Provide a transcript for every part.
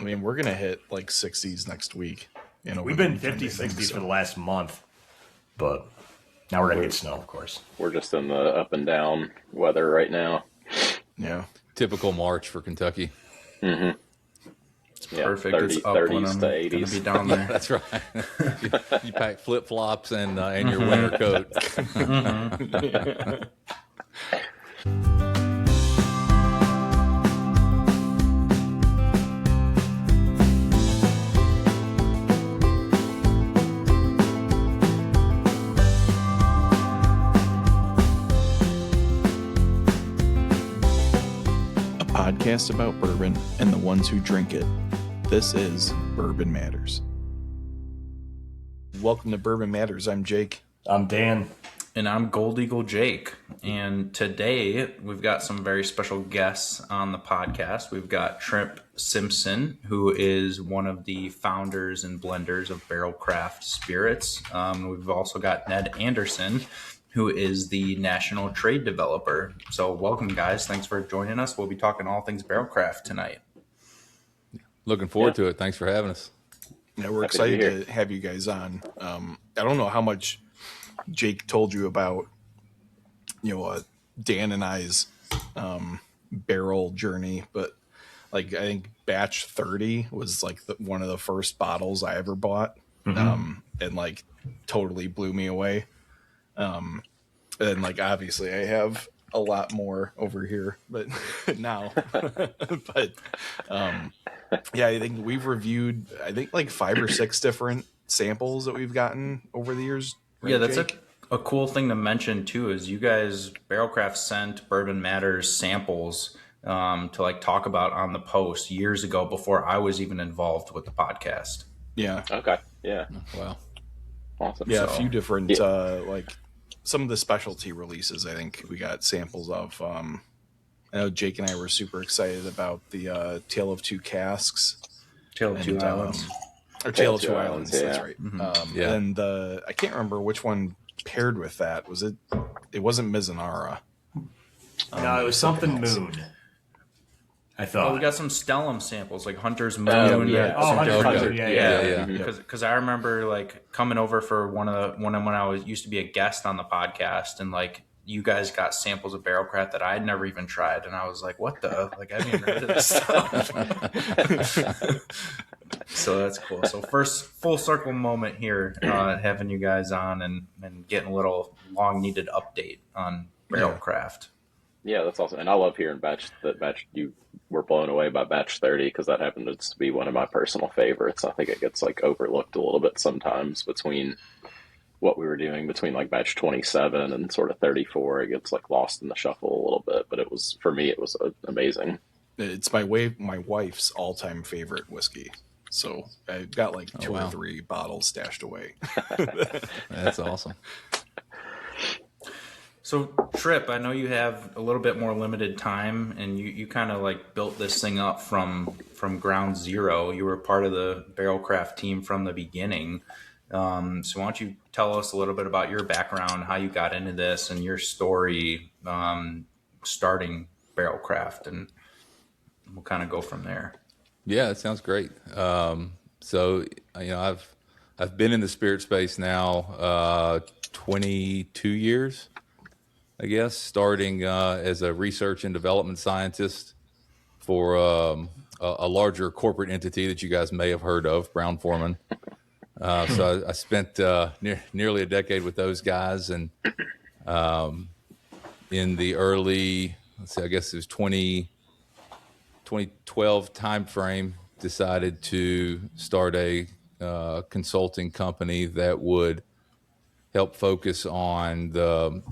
mean, we're gonna hit like 60s next week. You know, we've been 50, 60s for the last month, but now we're gonna get snow, of course. We're just in the up and down weather right now. Yeah, typical March for Kentucky. Mm-hmm. It's perfect. 30, it's up 30s when I'm to 80s. Gonna be down there. That's right. you pack flip flops and your winter coat. Mm-hmm. Podcast about bourbon and the ones who drink it. This is Bourbon Matters. Welcome to Bourbon Matters. I'm Jake. I'm Dan. And I'm Gold Eagle Jake. And today we've got some very special guests on the podcast. We've got Tripp Stimson, who is one of the founders and blenders of Barrell Craft Spirits. We've also got Ned Anderson, who is the national trade developer. So welcome, guys. Thanks for joining us. We'll be talking all things Barrell Craft tonight. Looking forward to it. Thanks for having us. Yeah, we're excited to have you guys on. I don't know how much Jake told you about, Dan and I's barrel journey, but like I think batch 30 was like one of the first bottles I ever bought, and like totally blew me away. And like obviously I have a lot more over here, but now, yeah, I think we've reviewed like 5 or 6 different samples that we've gotten over the years. Right, yeah, that's Jake? a cool thing to mention too. Is you guys Barrell Craft sent Bourbon Matters samples to like talk about on the post years ago before I was even involved with the podcast. Yeah. Okay. Yeah. Wow. Awesome. Yeah, a few different like some of the specialty releases. I think we got samples of. I know Jake and I were super excited about the Tale of Two Casks, Tale of Two Islands, or Tale of Two Islands. Yeah. That's right. Mm-hmm. And I can't remember which one paired with that. Was it? It wasn't Mizunara. No, it was something Moon. I thought. Oh, we got some Stellum samples, like Hunter's Moon. Yeah. Oh, Hunter. Yeah. Because I remember like coming over for when I used to be a guest on the podcast, and like you guys got samples of Barrell Craft that I had never even tried, and I was like, "What the? Like I haven't even heard of this stuff." So that's cool. So first full circle moment here, having you guys on and getting a little long needed update on Barrell Craft. Yeah, that's awesome. And I love hearing batch you were blown away by batch 30 because that happened to be one of my personal favorites. I think it gets like overlooked a little bit sometimes between what we were doing between like batch 27 and sort of 34. It gets like lost in the shuffle a little bit, but for me it was amazing. It's my wife's all-time favorite whiskey. So I've got like 2 or 3 bottles stashed away. That's awesome. So Tripp, I know you have a little bit more limited time, and you kind of like built this thing up from ground zero. You were part of the Barrell Craft team from the beginning. So why don't you tell us a little bit about your background, how you got into this, and your story starting Barrell Craft, and we'll kind of go from there. Yeah, it sounds great. So I've been in the spirit space now 22 years. I guess, starting as a research and development scientist for a larger corporate entity that you guys may have heard of, Brown-Forman. So I spent nearly a decade with those guys, and in the early, I guess it was 2012 timeframe, decided to start a consulting company that would help focus on the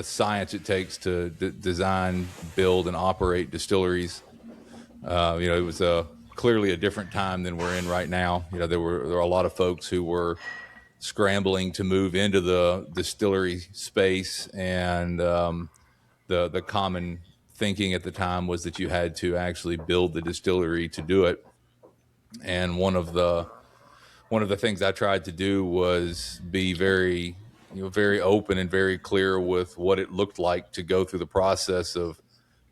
science it takes to design, build, and operate distilleries. It was clearly a different time than we're in right now. There were a lot of folks who were scrambling to move into the distillery space, and the common thinking at the time was that you had to actually build the distillery to do it. And one of the things I tried to do was be very open and very clear with what it looked like to go through the process of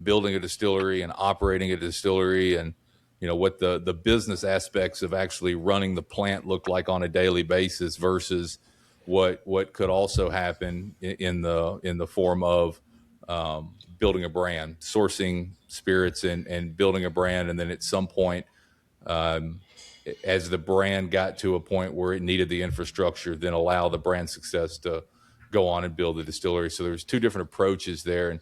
building a distillery and operating a distillery and what the business aspects of actually running the plant look like on a daily basis versus what could also happen in the form of building a brand, sourcing spirits and building a brand. And then at some point, as the brand got to a point where it needed the infrastructure, then allow the brand success to go on and build the distillery. So there's two different approaches there. And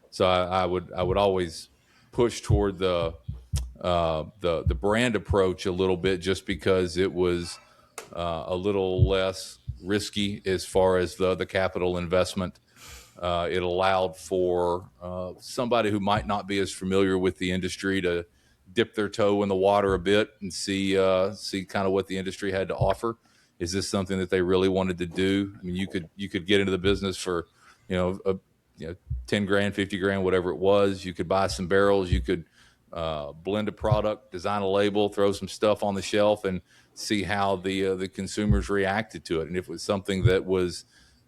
so I would always push toward the brand approach a little bit, just because it was a little less risky as far as the capital investment. It allowed for somebody who might not be as familiar with the industry to dip their toe in the water a bit and see kind of what the industry had to offer. Is this something that they really wanted to do? I mean, you could get into the business for 10 grand, 50 grand, whatever it was. You could buy some barrels. You could blend a product, design a label, throw some stuff on the shelf, and see how the consumers reacted to it. And if it was something that was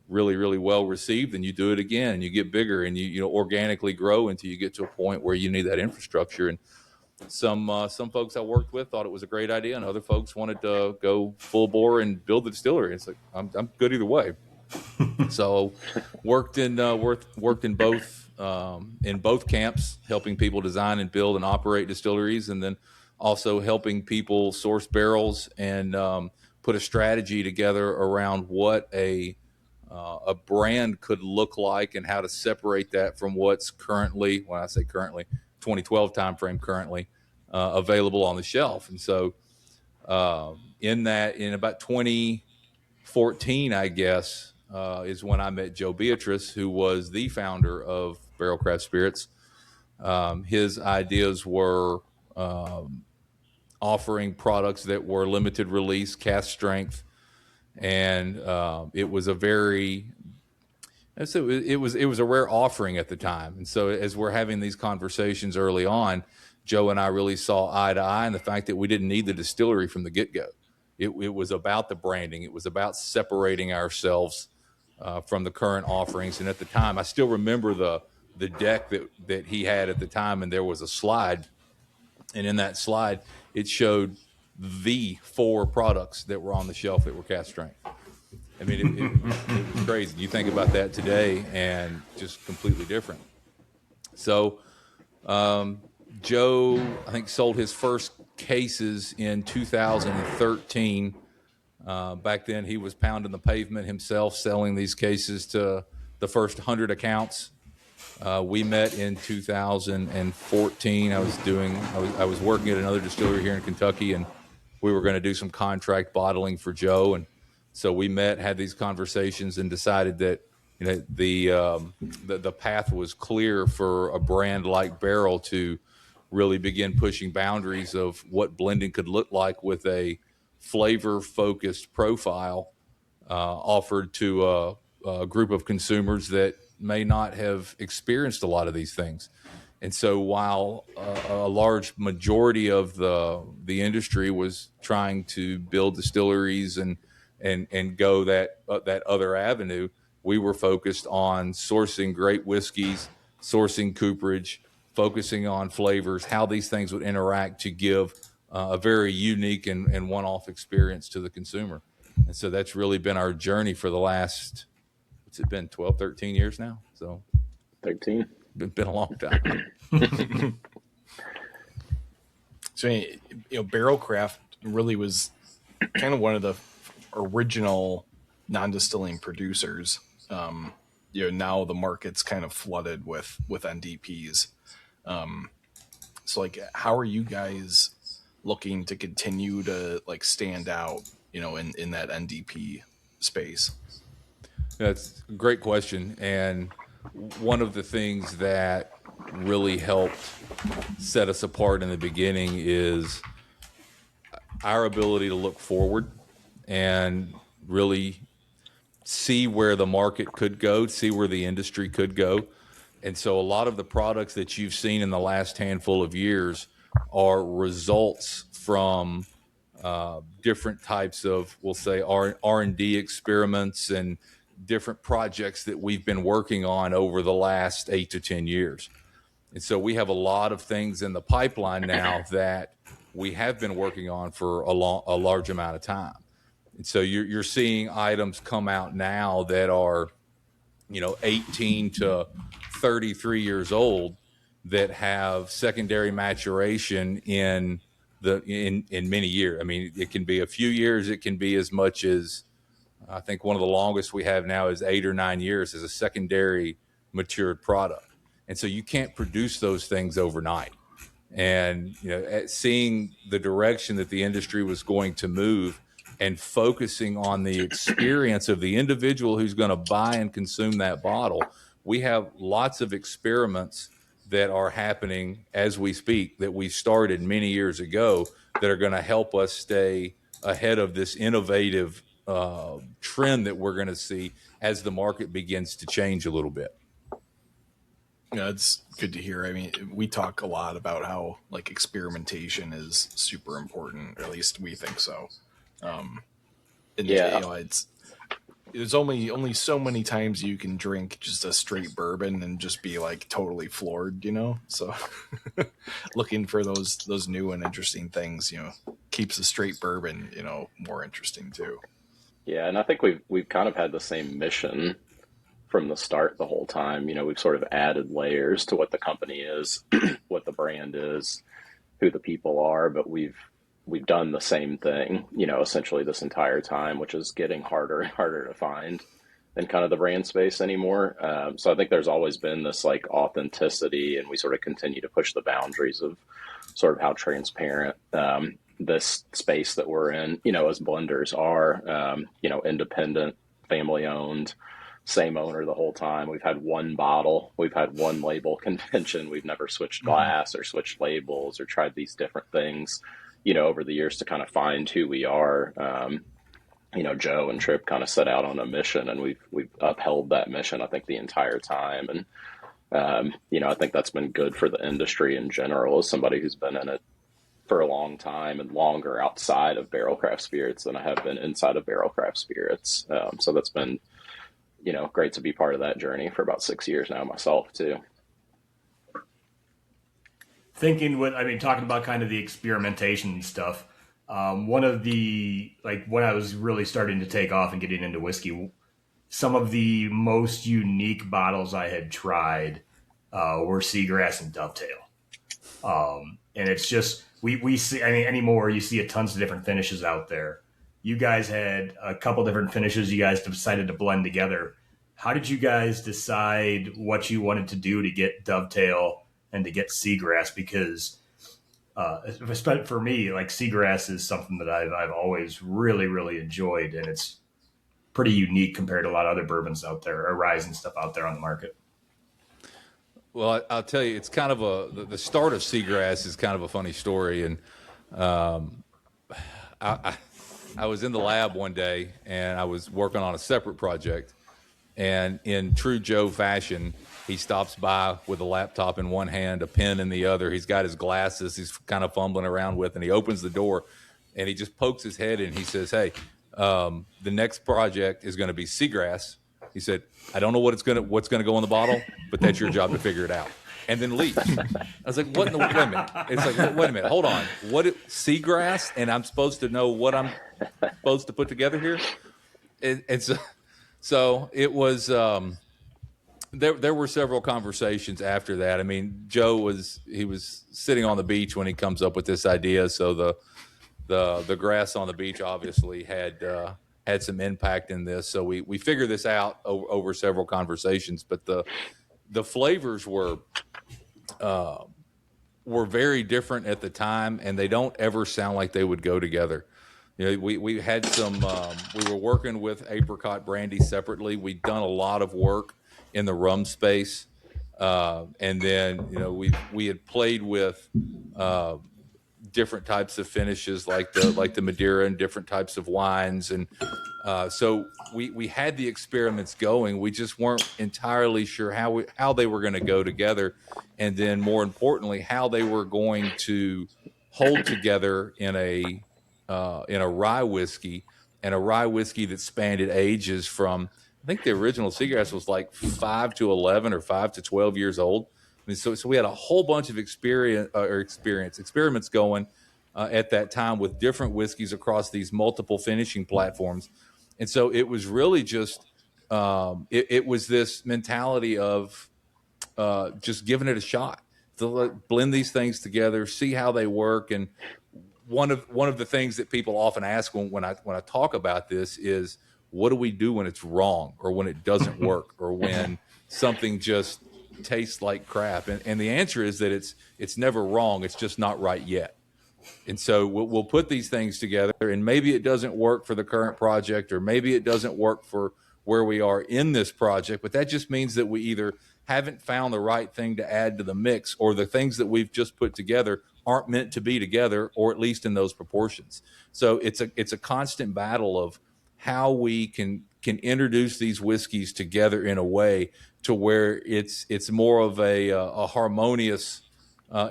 really, really well received, then you do it again, and you get bigger, and you organically grow until you get to a point where you need that infrastructure. And some folks I worked with thought it was a great idea, and other folks wanted to go full bore and build the distillery. It's like I'm good either way. So worked in both camps, helping people design and build and operate distilleries, and then also helping people source barrels and put a strategy together around what a brand could look like and how to separate that from what's currently, when I say currently, 2012 timeframe currently available on the shelf. And so in about 2014, I guess, is when I met Joe Beatrice, who was the founder of Barrell Craft Spirits. His ideas were offering products that were limited release, cask strength, and it was a rare offering at the time. And so as we're having these conversations early on, Joe and I really saw eye to eye in the fact that we didn't need the distillery from the get-go. It was about the branding. It was about separating ourselves from the current offerings. And at the time, I still remember the deck that he had at the time, and there was a slide. And in that slide, it showed the 4 products that were on the shelf that were cask strength. I mean, it was crazy. You think about that today, and just completely different. So Joe, I think, sold his first cases in 2013. Back then, he was pounding the pavement himself, selling these cases to the first 100 accounts. We met in 2014. I was working at another distillery here in Kentucky, and we were going to do some contract bottling for Joe. And so we met, had these conversations, and decided that the path was clear for a brand like Barrell to really begin pushing boundaries of what blending could look like with a flavor-focused profile offered to a group of consumers that may not have experienced a lot of these things. And so while a large majority of the industry was trying to build distilleries and go that other avenue, we were focused on sourcing great whiskeys, sourcing cooperage, focusing on flavors, how these things would interact to give a very unique and one-off experience to the consumer. And so that's really been our journey for the last, what's it been, 12, 13 years now? So 13. Been a long time. So, Barrell Craft really was kind of one of the original non-distilling producers. Now the market's kind of flooded with NDPs. So how are you guys looking to continue to stand out, in that NDP space? That's a great question. And one of the things that really helped set us apart in the beginning is our ability to look forward and really see where the market could go, see where the industry could go. And so a lot of the products that you've seen in the last handful of years are results from different types of, we'll say, R&D experiments and different projects that we've been working on over the last 8 to 10 years. And so we have a lot of things in the pipeline now that we have been working on for a large amount of time. And so you're seeing items come out now that are, 18 to 33 years old that have secondary maturation in many years. I mean, it can be a few years. It can be as much as, I think one of the longest we have now is 8 or 9 years as a secondary matured product. And so you can't produce those things overnight. And, seeing the direction that the industry was going to move and focusing on the experience of the individual who's going to buy and consume that bottle, we have lots of experiments that are happening as we speak that we started many years ago that are going to help us stay ahead of this innovative trend that we're going to see as the market begins to change a little bit. Yeah, it's good to hear. I mean, we talk a lot about how like experimentation is super important, or at least we think so. And Yeah. there's only so many times you can drink just a straight bourbon and just be like totally floored, So looking for those new and interesting things, keeps a straight bourbon, more interesting too. Yeah, and I think we've kind of had the same mission from the start the whole time. We've sort of added layers to what the company is, what the brand is, who the people are, but we've done the same thing, essentially this entire time, which is getting harder and harder to find in kind of the brand space anymore. So I think there's always been this like authenticity, and we sort of continue to push the boundaries of sort of how transparent this space that we're in, as blenders are, independent, family owned, same owner the whole time. We've had one bottle, we've had one label convention. We've never switched glass or switched labels or tried these different things, over the years to kind of find who we are. Joe and Tripp kind of set out on a mission, and we've upheld that mission, I think, the entire time. And, I think that's been good for the industry in general, as somebody who's been in it for a long time and longer outside of barrel craft spirits than I have been inside of barrel craft spirits. So that's been, great to be part of that journey for about 6 years now myself too. Talking about kind of the experimentation stuff. One of the, when I was really starting to take off and getting into whiskey, some of the most unique bottles I had tried were Seagrass and Dovetail. And it's just, we see, anymore you see tons of different finishes out there. You guys had a couple different finishes you guys decided to blend together. How did you guys decide what you wanted to do to get Dovetail and to get Seagrass? Because for me, like Seagrass is something that I've always really, really enjoyed, and it's pretty unique compared to a lot of other bourbons out there, or rye and stuff out there on the market. Well, I'll tell you, it's kind of the start of Seagrass is kind of a funny story. And I was in the lab one day and I was working on a separate project, and in true Joe fashion, he stops by with a laptop in one hand, a pen in the other. He's got his glasses he's kind of fumbling around with, and he opens the door and he just pokes his head in and he says, "Hey, the next project is going to be Seagrass." He said, "I don't know what's going to go in the bottle, but that's your job to figure it out." And then leaves. I was like, "What? Wait a minute!" It's like, "Wait a minute, hold on. Seagrass?" And I'm supposed to know what I'm supposed to put together here. And so it was. There were several conversations after that. I mean, Joe was sitting on the beach when he comes up with this idea. So the grass on the beach obviously had some impact in this. So we figured this out over several conversations. But the flavors were very different at the time, and they don't ever sound like they would go together. We had some. We were working with apricot brandy separately. We'd done a lot of work in the rum space, and then we had played with different types of finishes like the Madeira and different types of wines, and so we had the experiments going. We just weren't entirely sure how they were going to go together, and then more importantly, how they were going to hold together in a rye whiskey, and a rye whiskey that spanned ages from, I think the original Seagrass was like 5 to 11 or 5 to 12 years old. I mean, so we had a whole bunch of experiments going. at that time with different whiskeys across these multiple finishing platforms. And so it was really just it was this mentality of just giving it a shot to blend these things together, see how they work. And one of the things that people often ask when I talk about this is, what do we do when it's wrong, or when it doesn't work, or when something just tastes like crap? And the answer is that it's never wrong. It's just not right yet. And so we'll put these things together, and maybe it doesn't work for the current project, or maybe it doesn't work for where we are in this project. But that just means that we either haven't found the right thing to add to the mix, or the things that we've just put together aren't meant to be together, or at least in those proportions. So it's a constant battle of how we can introduce these whiskeys together in a way to where it's more of a harmonious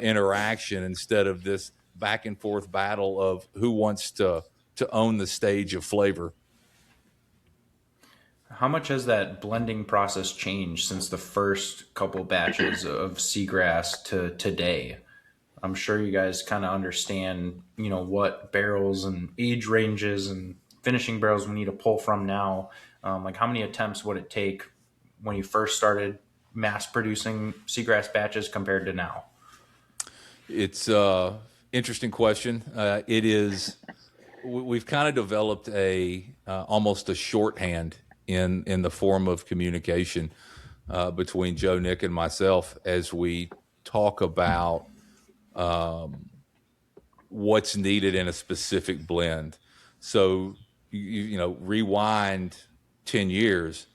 interaction, instead of this back and forth battle of who wants to own the stage of flavor. How much has that blending process changed since the first couple batches of Seagrass to today? I'm sure you guys kind of understand, what barrels and age ranges and finishing barrels we need to pull from now. Like, how many attempts would it take when you first started mass producing Seagrass batches compared to now? It's interesting question. It is. We've kind of developed almost a shorthand in the form of communication between Joe, Nick, and myself as we talk about what's needed in a specific blend. So rewind 10 years,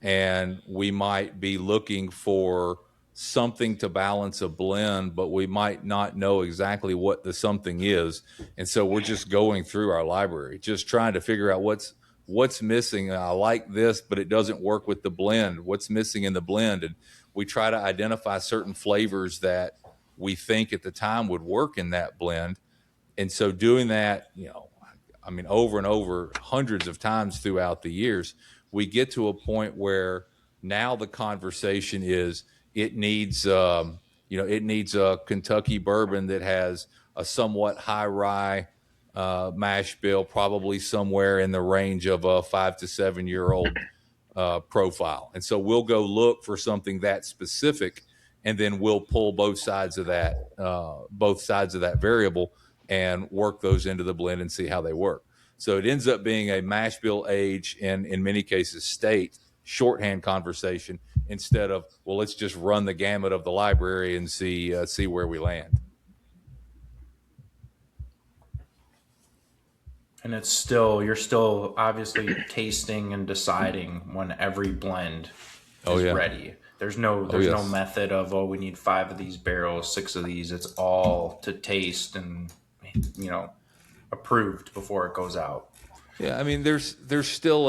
and we might be looking for something to balance a blend, but we might not know exactly what the something is. And so we're just going through our library, just trying to figure out what's missing. I like this, but it doesn't work with the blend. What's missing in the blend? And we try to identify certain flavors that we think at the time would work in that blend. And so doing that, over and over, hundreds of times throughout the years, we get to a point where now the conversation is, it needs a Kentucky bourbon that has a somewhat high rye mash bill, probably somewhere in the range of a 5 to 7 year old profile. And so we'll go look for something that specific, and then we'll pull both sides of that variable and work those into the blend and see how they work. So it ends up being a mash bill age, and in many cases state shorthand conversation, instead of, well, let's just run the gamut of the library and see where we land. And you're still obviously tasting and deciding when every blend is ready. There's no method of, we need 5 of these barrels, 6 of these. It's all to taste and approved before it goes out. Yeah, I mean, there's still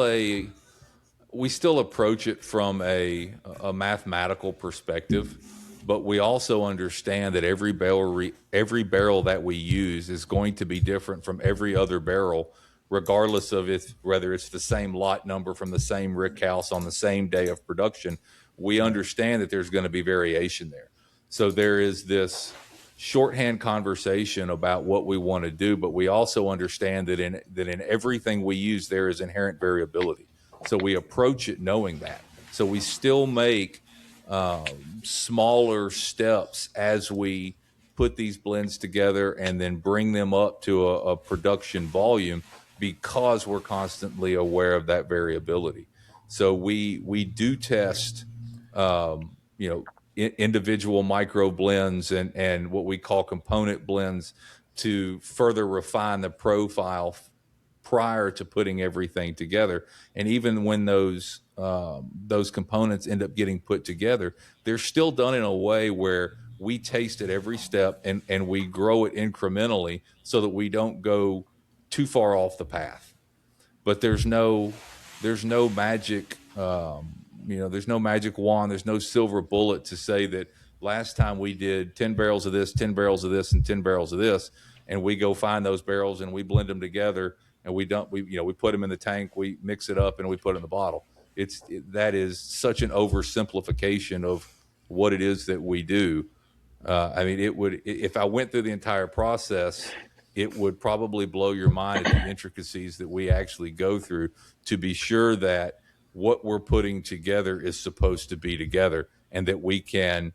we still approach it from a mathematical perspective, but we also understand that every barrel that we use is going to be different from every other barrel, regardless of whether it's the same lot number from the same rick house on the same day of production. We understand that there's going to be variation there. So there is this shorthand conversation about what we want to do, but we also understand that in everything we use, there is inherent variability. So we approach it knowing that. So we still make smaller steps as we put these blends together and then bring them up to a production volume, because we're constantly aware of that variability. So we do test, individual micro blends and what we call component blends to further refine the profile prior to putting everything together. And even when those components end up getting put together, they're still done in a way where we taste at every step and we grow it incrementally so that we don't go too far off the path. But there's no magic, there's no magic wand. There's no silver bullet to say that last time we did 10 barrels of this, 10 barrels of this, and 10 barrels of this, and we go find those barrels and we blend them together and we put them in the tank, we mix it up, and we put it in the bottle. That is such an oversimplification of what it is that we do. If I went through the entire process, it would probably blow your mind at the intricacies that we actually go through to be sure that what we're putting together is supposed to be together, and that we can,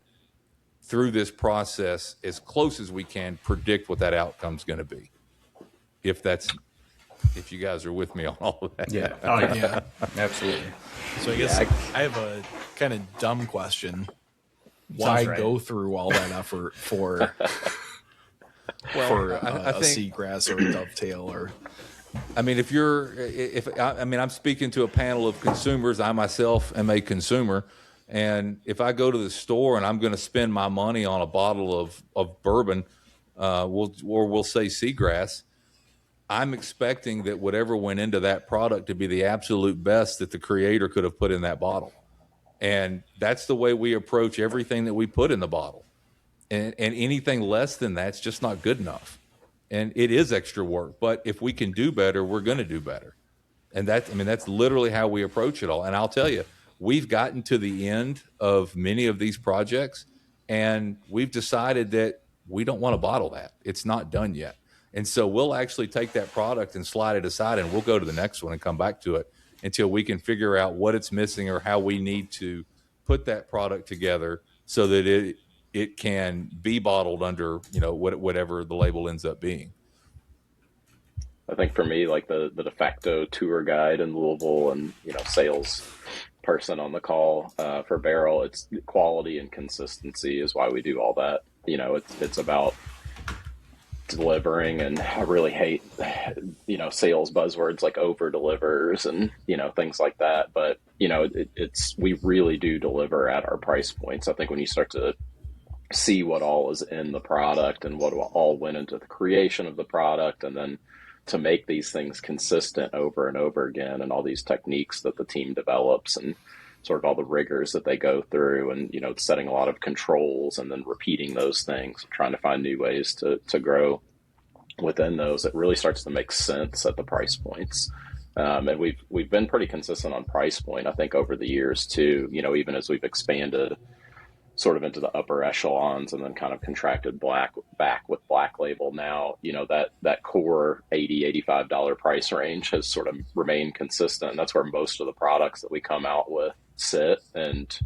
through this process, as close as we can, predict what that outcome's going to be. If you guys are with me on all of that. Yeah. Oh, yeah. Yeah. Absolutely. So I guess I have a kind of dumb question. Why right. go through all that effort for I a think seagrass or a dovetail or? I mean, I'm speaking to a panel of consumers. I myself am a consumer, and if I go to the store and I'm going to spend my money on a bottle of bourbon, we'll say seagrass, I'm expecting that whatever went into that product to be the absolute best that the creator could have put in that bottle, and that's the way we approach everything that we put in the bottle, and anything less than that's just not good enough. And it is extra work, but if we can do better, we're going to do better. And that's literally how we approach it all. And I'll tell you, we've gotten to the end of many of these projects, and we've decided that we don't want to bottle that. It's not done yet. And so we'll actually take that product and slide it aside, and we'll go to the next one and come back to it until we can figure out what it's missing or how we need to put that product together so that it can be bottled under, whatever the label ends up being. I think for me, like the de facto tour guide in Louisville and, sales person on the call for Barrell, it's quality and consistency is why we do all that. It's about delivering, and I really hate, sales buzzwords like over delivers and, things like that. But, we really do deliver at our price points. I think when you start to see what all is in the product and what all went into the creation of the product, and then to make these things consistent over and over again, and all these techniques that the team develops and sort of all the rigors that they go through, and setting a lot of controls and then repeating those things, trying to find new ways to grow within those, it really starts to make sense at the price points. And we've been pretty consistent on price point, I think, over the years too, even as we've expanded sort of into the upper echelons and then kind of back with Black Label now, that core $80-$85 price range has sort of remained consistent. And that's where most of the products that we come out with sit. And,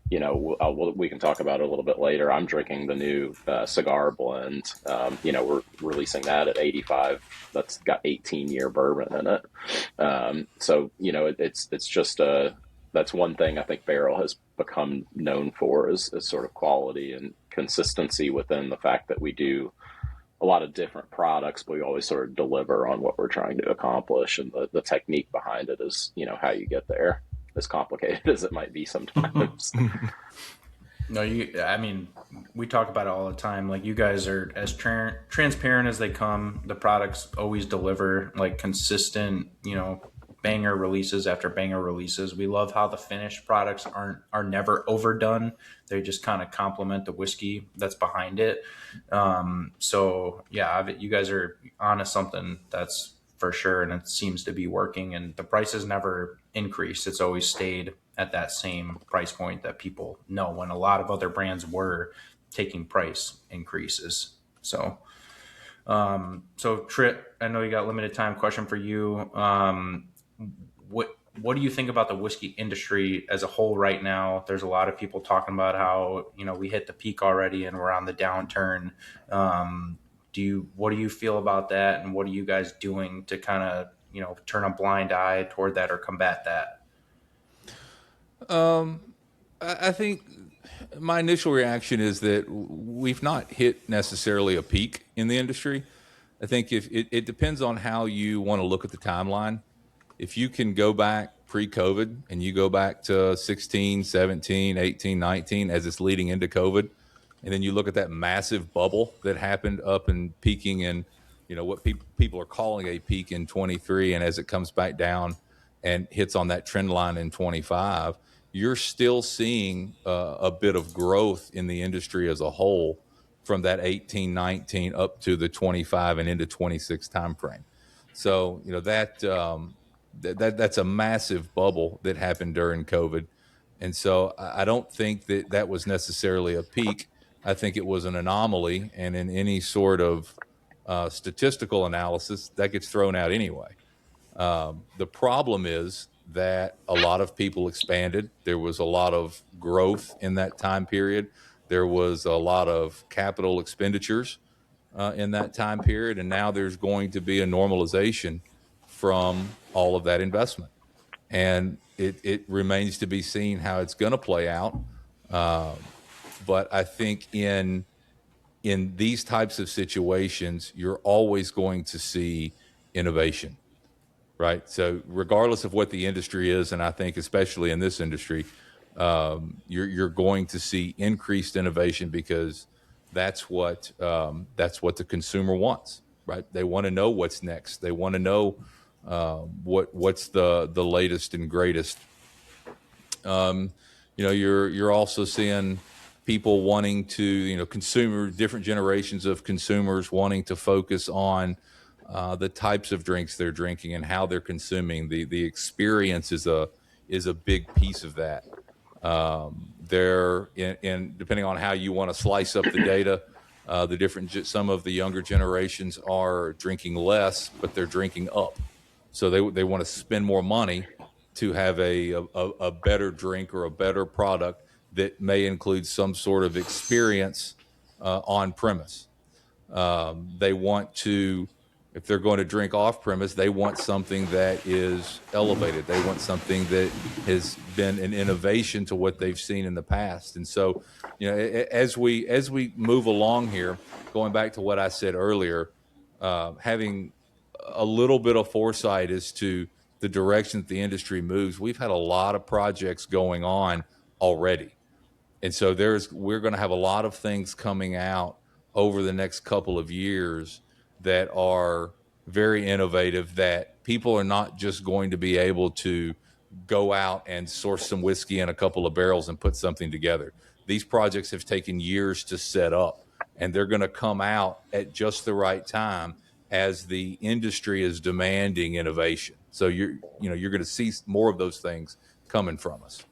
we can talk about it a little bit later. I'm drinking the new cigar blend. We're releasing that at 85. That's got 18-year bourbon in it. So, it's just that's one thing I think Barrell has become known for is sort of quality and consistency within the fact that we do a lot of different products, but we always sort of deliver on what we're trying to accomplish. And the technique behind it is, how you get there, as complicated as it might be sometimes. No, we talk about it all the time. Like, you guys are as transparent as they come. The products always deliver, like, consistent, banger releases after banger releases. We love how the finished products are never overdone. They just kind of complement the whiskey that's behind it. So yeah, you guys are onto something, that's for sure, and it seems to be working. And the prices never increased; it's always stayed at that same price point that people know, when a lot of other brands were taking price increases. So Tripp, I know you got limited time. Question for you. What do you think about the whiskey industry as a whole right now? There's a lot of people talking about how, we hit the peak already and we're on the downturn. What do you feel about that? And what are you guys doing to kind of, turn a blind eye toward that or combat that? I think my initial reaction is that we've not hit necessarily a peak in the industry. I think if it depends on how you want to look at the timeline. If you can go back pre-COVID and you go back to 16, 17, 18, 19 as it's leading into COVID, and then you look at that massive bubble that happened up and peaking in, what people are calling a peak in 23, and as it comes back down and hits on that trend line in 25, you're still seeing a bit of growth in the industry as a whole from that 18, 19 up to the 25 and into 26 timeframe. So, that's a massive bubble that happened during COVID. And so I don't think that was necessarily a peak. I think it was an anomaly. And in any sort of statistical analysis, that gets thrown out anyway. The problem is that a lot of people expanded. There was a lot of growth in that time period. There was a lot of capital expenditures in that time period. And now there's going to be a normalization from all of that investment. And it remains to be seen how it's going to play out. But I think in these types of situations, you're always going to see innovation, right? So regardless of what the industry is, and I think especially in this industry, you're going to see increased innovation because that's what the consumer wants, right? They want to know what's next. They want to know what's the latest and greatest. You're also seeing people wanting to, different generations of consumers wanting to focus on the types of drinks they're drinking and how they're consuming. The experience is a big piece of that. They're in depending on how you want to slice up the data. Some of the younger generations are drinking less, but they're drinking up. So they want to spend more money to have a better drink or a better product that may include some sort of experience on premise. They want to, if they're going to drink off premise, they want something that is elevated. They want something that has been an innovation to what they've seen in the past. And so, as we move along here, going back to what I said earlier, having a little bit of foresight as to the direction that the industry moves. We've had a lot of projects going on already. And so we're going to have a lot of things coming out over the next couple of years that are very innovative, that people are not just going to be able to go out and source some whiskey in a couple of barrels and put something together. These projects have taken years to set up, and they're going to come out at just the right time as the industry is demanding innovation. So you're going to see more of those things coming from us.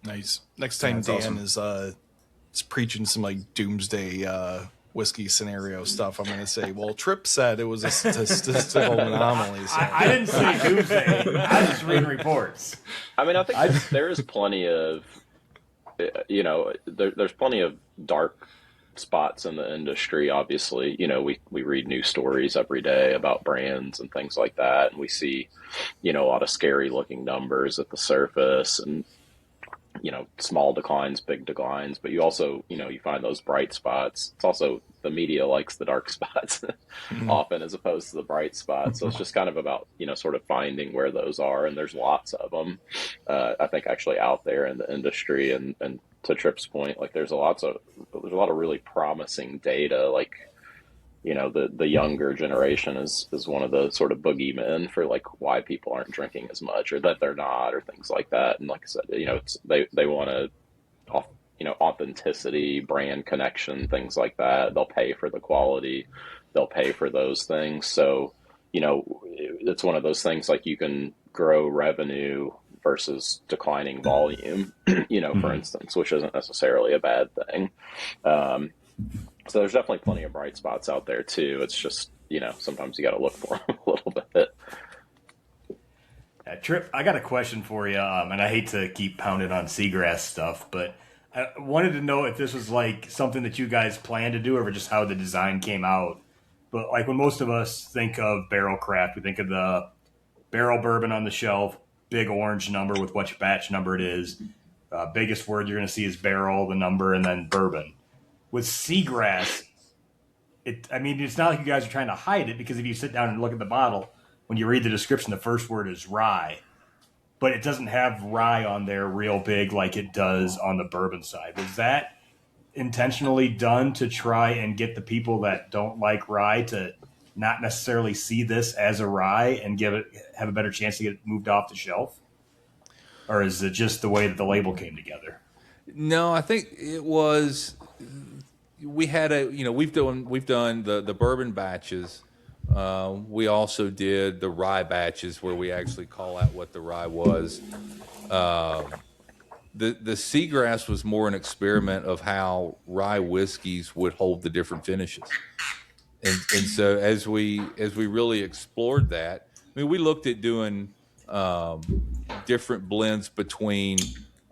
Nice. Next time Dan awesome. is preaching some like doomsday whiskey scenario stuff, I'm going to say, well, Tripp said it was a statistical anomaly. So. I didn't say doomsday. I just read reports. I mean, I think there is plenty of, there's plenty of dark spots in the industry. Obviously, we read news stories every day about brands and things like that, and we see a lot of scary looking numbers at the surface, and small declines, big declines, but you also you find those bright spots. It's also the media likes the dark spots often as opposed to the bright spots, so it's just kind of about sort of finding where those are, and there's lots of them I think actually out there in the industry. And to Tripp's point, like there's a lot of really promising data. Like the younger generation is one of the sort of boogeymen for like why people aren't drinking as much, or that they're not, or things like that. And like I said, they want authenticity, brand connection, things like that. They'll pay for the quality, they'll pay for those things. So it's one of those things, like you can grow revenue versus declining volume, for instance, which isn't necessarily a bad thing. So there's definitely plenty of bright spots out there too. It's just, sometimes you got to look for them a little bit. Tripp, I got a question for you, and I hate to keep pounding on seagrass stuff, but I wanted to know if this was like something that you guys planned to do, or just how the design came out. But like when most of us think of barrel craft, we think of the barrel bourbon on the shelf, big orange number with which batch number it is. Biggest word you're going to see is barrel, the number, and then bourbon. With seagrass, it's not like you guys are trying to hide it, because if you sit down and look at the bottle, when you read the description, the first word is rye. But it doesn't have rye on there real big like it does on the bourbon side. Is that intentionally done to try and get the people that don't like rye to not necessarily see this as a rye and have a better chance to get it moved off the shelf? Or is it just the way that the label came together? No, I think it was... We had we've done the bourbon batches. We also did the rye batches where we actually call out what the rye was. The Seagrass was more an experiment of how rye whiskeys would hold the different finishes. And so as we really explored that, I mean, we looked at doing different blends between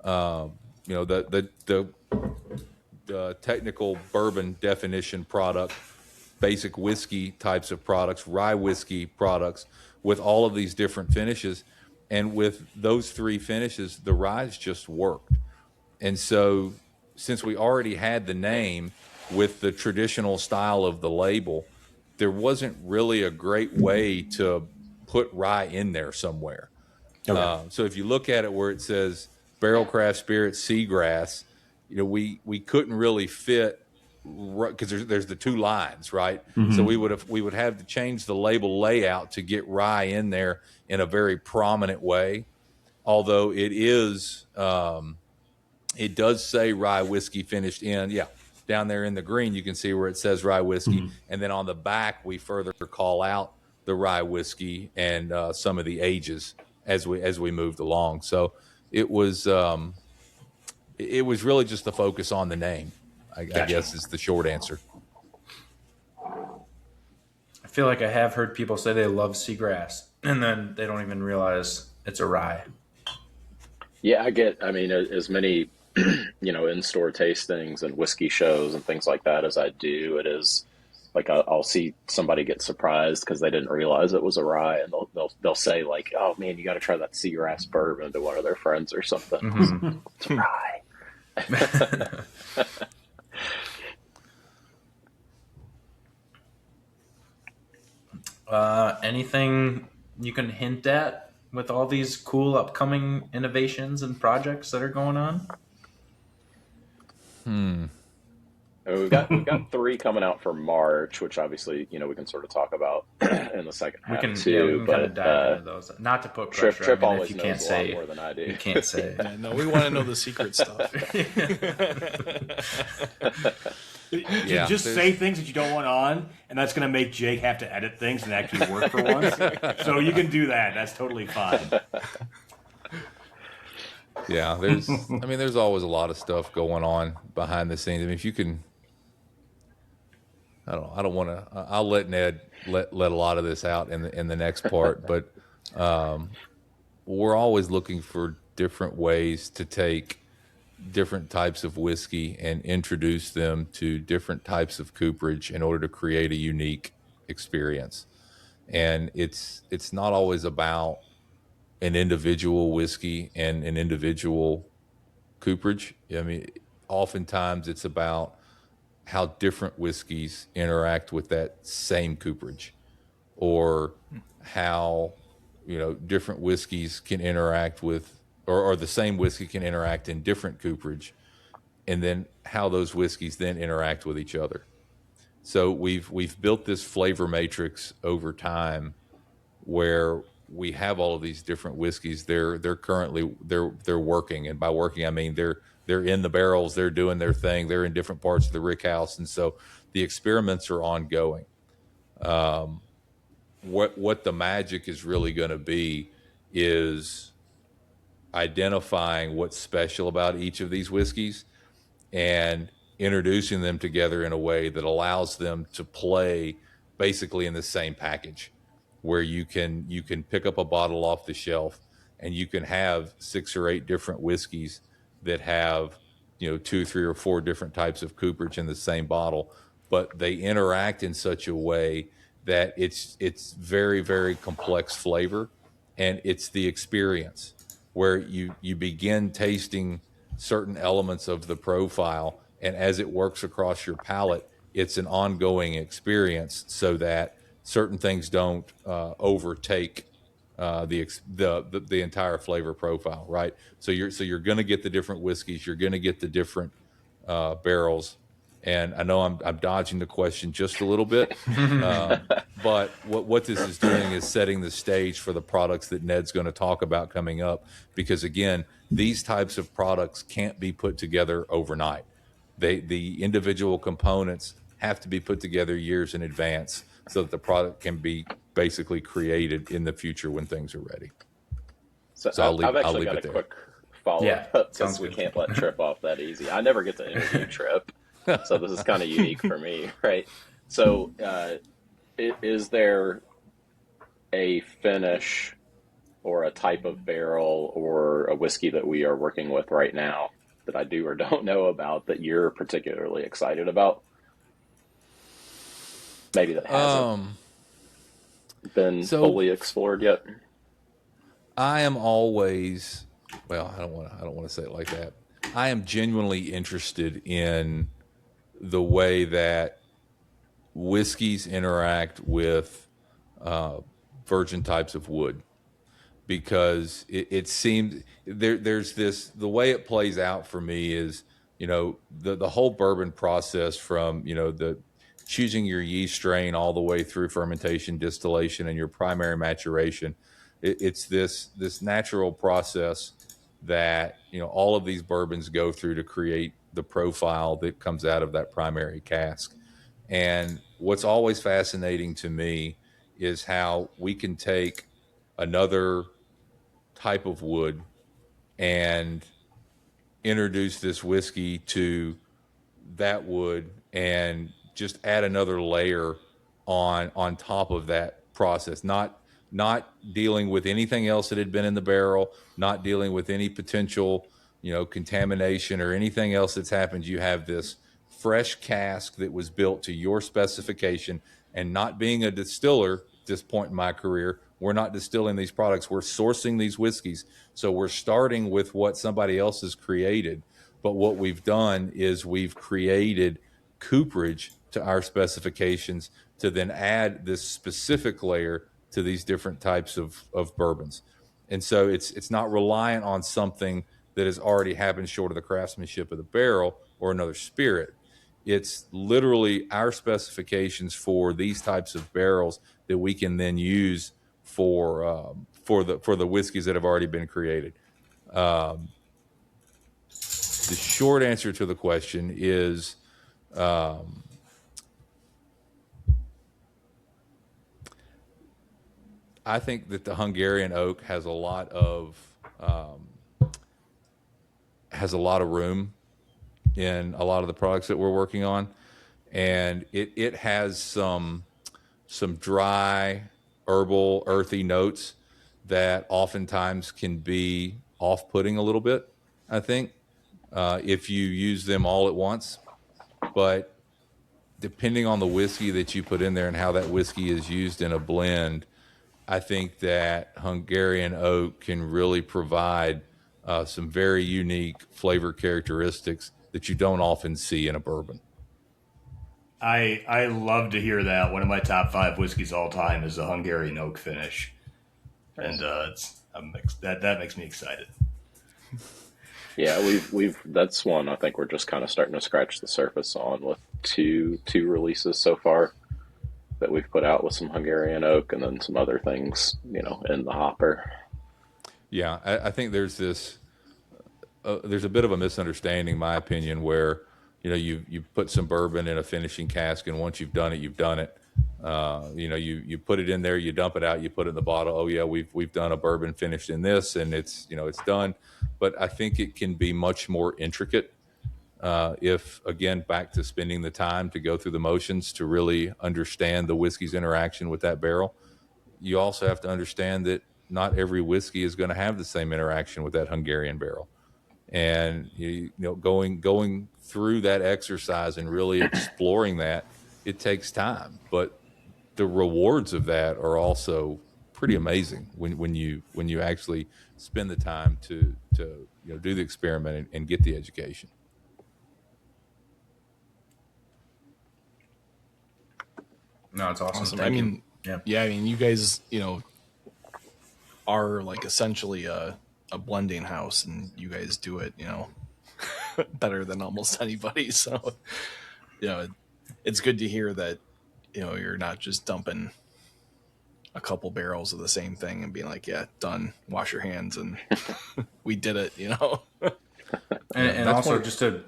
the technical bourbon definition product, basic whiskey types of products, rye whiskey products, with all of these different finishes. And with those three finishes, the ryes just worked. And so since we already had the name with the traditional style of the label, there wasn't really a great way to put rye in there somewhere. Okay. So if you look at it where it says Barrell Craft Spirits Seagrass, we couldn't really fit, because there's the two lines, right? Mm-hmm. So we would have to change the label layout to get rye in there in a very prominent way. Although it is, it does say rye whiskey finished in, down there in the green, you can see where it says rye whiskey. Mm-hmm. And then on the back, we further call out the rye whiskey and some of the ages as we moved along. So it was really just the focus on the name, I guess is the short answer. I feel like I have heard people say they love Seagrass, and then they don't even realize it's a rye. Yeah, I mean, as many, in-store tastings and whiskey shows and things like that as I do, it is like I'll see somebody get surprised because they didn't realize it was a rye, and they'll say like, "Oh man, you got to try that Seagrass bourbon," to one of their friends or something. Mm-hmm. It's a rye. Anything you can hint at with all these cool upcoming innovations and projects that are going on? We've got 3 coming out for March, which obviously we can sort of talk about in the second half too. We can kind of dive into those. Not to put pressure. Tripp always if you knows a lot more than I do. You can't say. No, we want to know the secret stuff. Just say things that you don't want on, and that's going to make Jake have to edit things and actually work for once. So you can do that. That's totally fine. Yeah, there's always a lot of stuff going on behind the scenes. I mean, if you can, I don't want to. I'll let Ned let a lot of this out in the next part, but we're always looking for different ways to take different types of whiskey and introduce them to different types of cooperage in order to create a unique experience. And it's not always about an individual whiskey and an individual cooperage. I mean, oftentimes it's about how different whiskeys interact with that same cooperage, or how different whiskeys can interact with, or the same whiskey can interact in different cooperage, and then how those whiskeys then interact with each other. So we've built this flavor matrix over time where we have all of these different whiskeys. They're currently working, and by working I mean they're in the barrels, they're doing their thing, they're in different parts of the rick house, and so the experiments are ongoing. What the magic is really going to be is identifying what's special about each of these whiskeys and introducing them together in a way that allows them to play basically in the same package, where you can pick up a bottle off the shelf and you can have 6 or 8 different whiskeys that have 2, 3, or 4 different types of cooperage in the same bottle, but they interact in such a way that it's very, very complex flavor, and it's the experience where you begin tasting certain elements of the profile, and as it works across your palate, it's an ongoing experience, so that certain things don't overtake the entire flavor profile, right? So you're going to get the different whiskeys, you're going to get the different barrels, and I know I'm dodging the question just a little bit, but what this is doing is setting the stage for the products that Ned's going to talk about coming up, because again, these types of products can't be put together overnight. The individual components have to be put together years in advance so that the product can be basically created in the future when things are ready. So I've actually got a quick follow Yeah, up sounds because we good. can't let Tripp off that easy. I never get to interview Tripp, so this is kind of unique for me, right? So, is there a finish or a type of barrel or a whiskey that we are working with right now that I do or don't know about that you're particularly excited about? Maybe that hasn't been So fully explored yet. I am always, well, I don't want to say it like that. I am genuinely interested in the way that whiskeys interact with virgin types of wood, because it seems there's this, the way it plays out for me is, the whole bourbon process from, the choosing your yeast strain all the way through fermentation, distillation, and your primary maturation. It's this natural process that, all of these bourbons go through to create the profile that comes out of that primary cask. And what's always fascinating to me is how we can take another type of wood and introduce this whiskey to that wood and just add another layer on top of that process, not dealing with anything else that had been in the barrel, not dealing with any potential contamination or anything else that's happened. You have this fresh cask that was built to your specification. And not being a distiller at this point in my career, we're not distilling these products, we're sourcing these whiskeys. So we're starting with what somebody else has created, but what we've done is we've created cooperage to our specifications to then add this specific layer to these different types of bourbons. And so it's not reliant on something that has already happened short of the craftsmanship of the barrel or another spirit. It's literally our specifications for these types of barrels that we can then use for the whiskeys that have already been created. Um, the short answer to the question is, I think that the Hungarian oak has a lot of room in a lot of the products that we're working on, and it has some dry, herbal, earthy notes that oftentimes can be off-putting a little bit, I think, if you use them all at once. But depending on the whiskey that you put in there and how that whiskey is used in a blend, I think that Hungarian oak can really provide some very unique flavor characteristics that you don't often see in a bourbon. I love to hear that. One of my top 5 whiskeys all time is the Hungarian oak finish, and that makes me excited. Yeah, we've that's one I think we're just kind of starting to scratch the surface on with two releases so far that we've put out with some Hungarian oak and then some other things, in the hopper. Yeah, I think there's there's a bit of a misunderstanding, in my opinion, where you put some bourbon in a finishing cask, and once you've done it, you've done it. You put it in there, you dump it out, you put it in the bottle. Oh yeah, we've done a bourbon finished in this, and it's done. But I think it can be much more intricate. If again, back to spending the time to go through the motions to really understand the whiskey's interaction with that barrel, you also have to understand that not every whiskey is going to have the same interaction with that Hungarian barrel. And going through that exercise and really exploring that, it takes time, but the rewards of that are also pretty amazing when you actually spend the time to do the experiment and get the education. No, it's awesome. Awesome. Thank I you. mean, Yeah. yeah, I mean, you guys, are like essentially a blending house, and you guys do it, better than almost anybody. So, it's good to hear that, you're not just dumping a couple barrels of the same thing and being like, yeah, done, wash your hands, and we did it, And also just to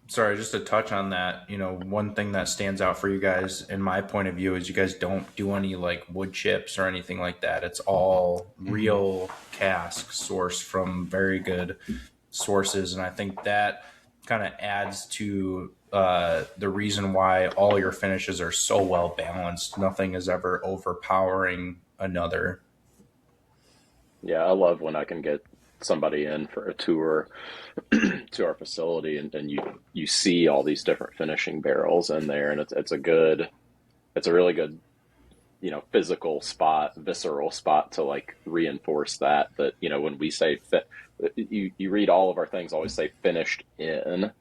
sorry, just to touch on that, one thing that stands out for you guys, in my point of view, is you guys don't do any like wood chips or anything like that. It's all real casks sourced from very good sources. And I think that kind of adds to the reason why all your finishes are so well balanced. Nothing is ever overpowering another. Yeah, I love when I can get somebody in for a tour to our facility, and you see all these different finishing barrels in there, and it's a really good, physical spot, visceral spot to like reinforce that when we say you read all of our things always say finished in,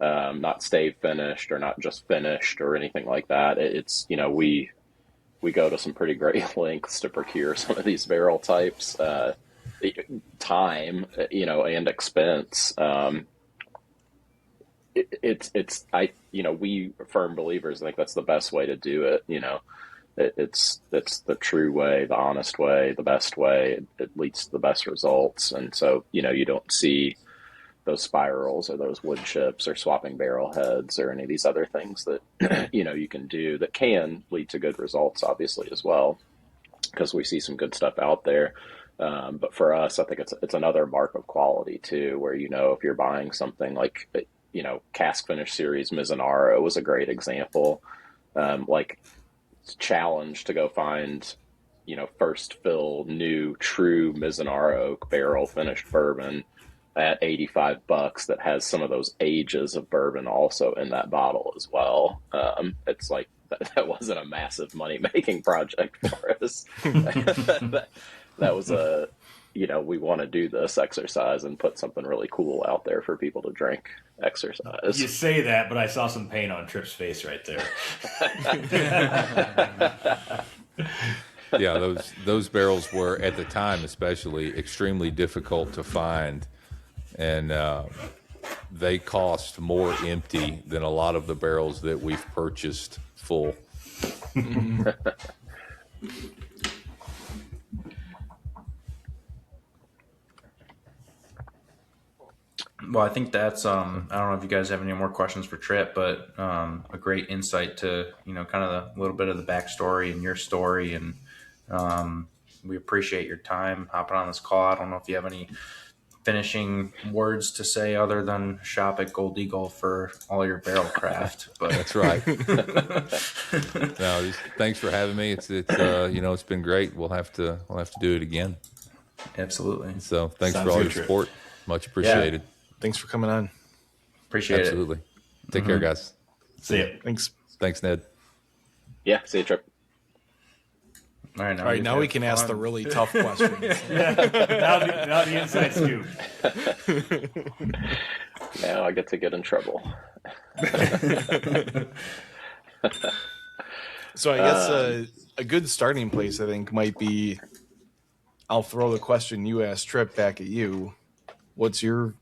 not stay finished or not just finished or anything like that. It's we go to some pretty great lengths to procure some of these barrel types, time, and expense. We firm believers. I think that's the best way to do it. It's the true way, the honest way, the best way. It leads to the best results. And so, you don't see those spirals or those wood chips or swapping barrel heads or any of these other things that, you can do that can lead to good results, obviously, as well, because we see some good stuff out there. But for us, I think it's another mark of quality too, where, if you're buying something like, Cask Finish Series Mizunara was a great example. Challenge to go find, first fill new true Mizunara oak barrel finished bourbon at $85 that has some of those ages of bourbon also in that bottle as well. It's like that wasn't a massive money making project for us. that was we want to do this exercise and put something really cool out there for people to drink exercise. You say that, but I saw some pain on Tripp's face right there. Yeah, those barrels were at the time especially extremely difficult to find, and they cost more empty than a lot of the barrels that we've purchased full. Well, I think that's I don't know if you guys have any more questions for Tripp, but a great insight to kind of a little bit of the backstory and your story, and we appreciate your time hopping on this call. I don't know if you have any finishing words to say other than shop at Gold Eagle for all your barrel craft. But That's right. No, thanks for having me. It's it's been great. We'll have to do it again. Absolutely. So thanks Sounds for all good, your Tripp. support. Much appreciated. Thanks for coming on. Appreciate Absolutely. Take care, guys. See ya. Thanks, Ned. Yeah, see you, Tripp. it. All right, Now we can ask the really tough questions. Now the inside scoop. Now I get to get in trouble. So I guess a good starting place, I think, might be, I'll throw the question you asked Tripp back at you. What's your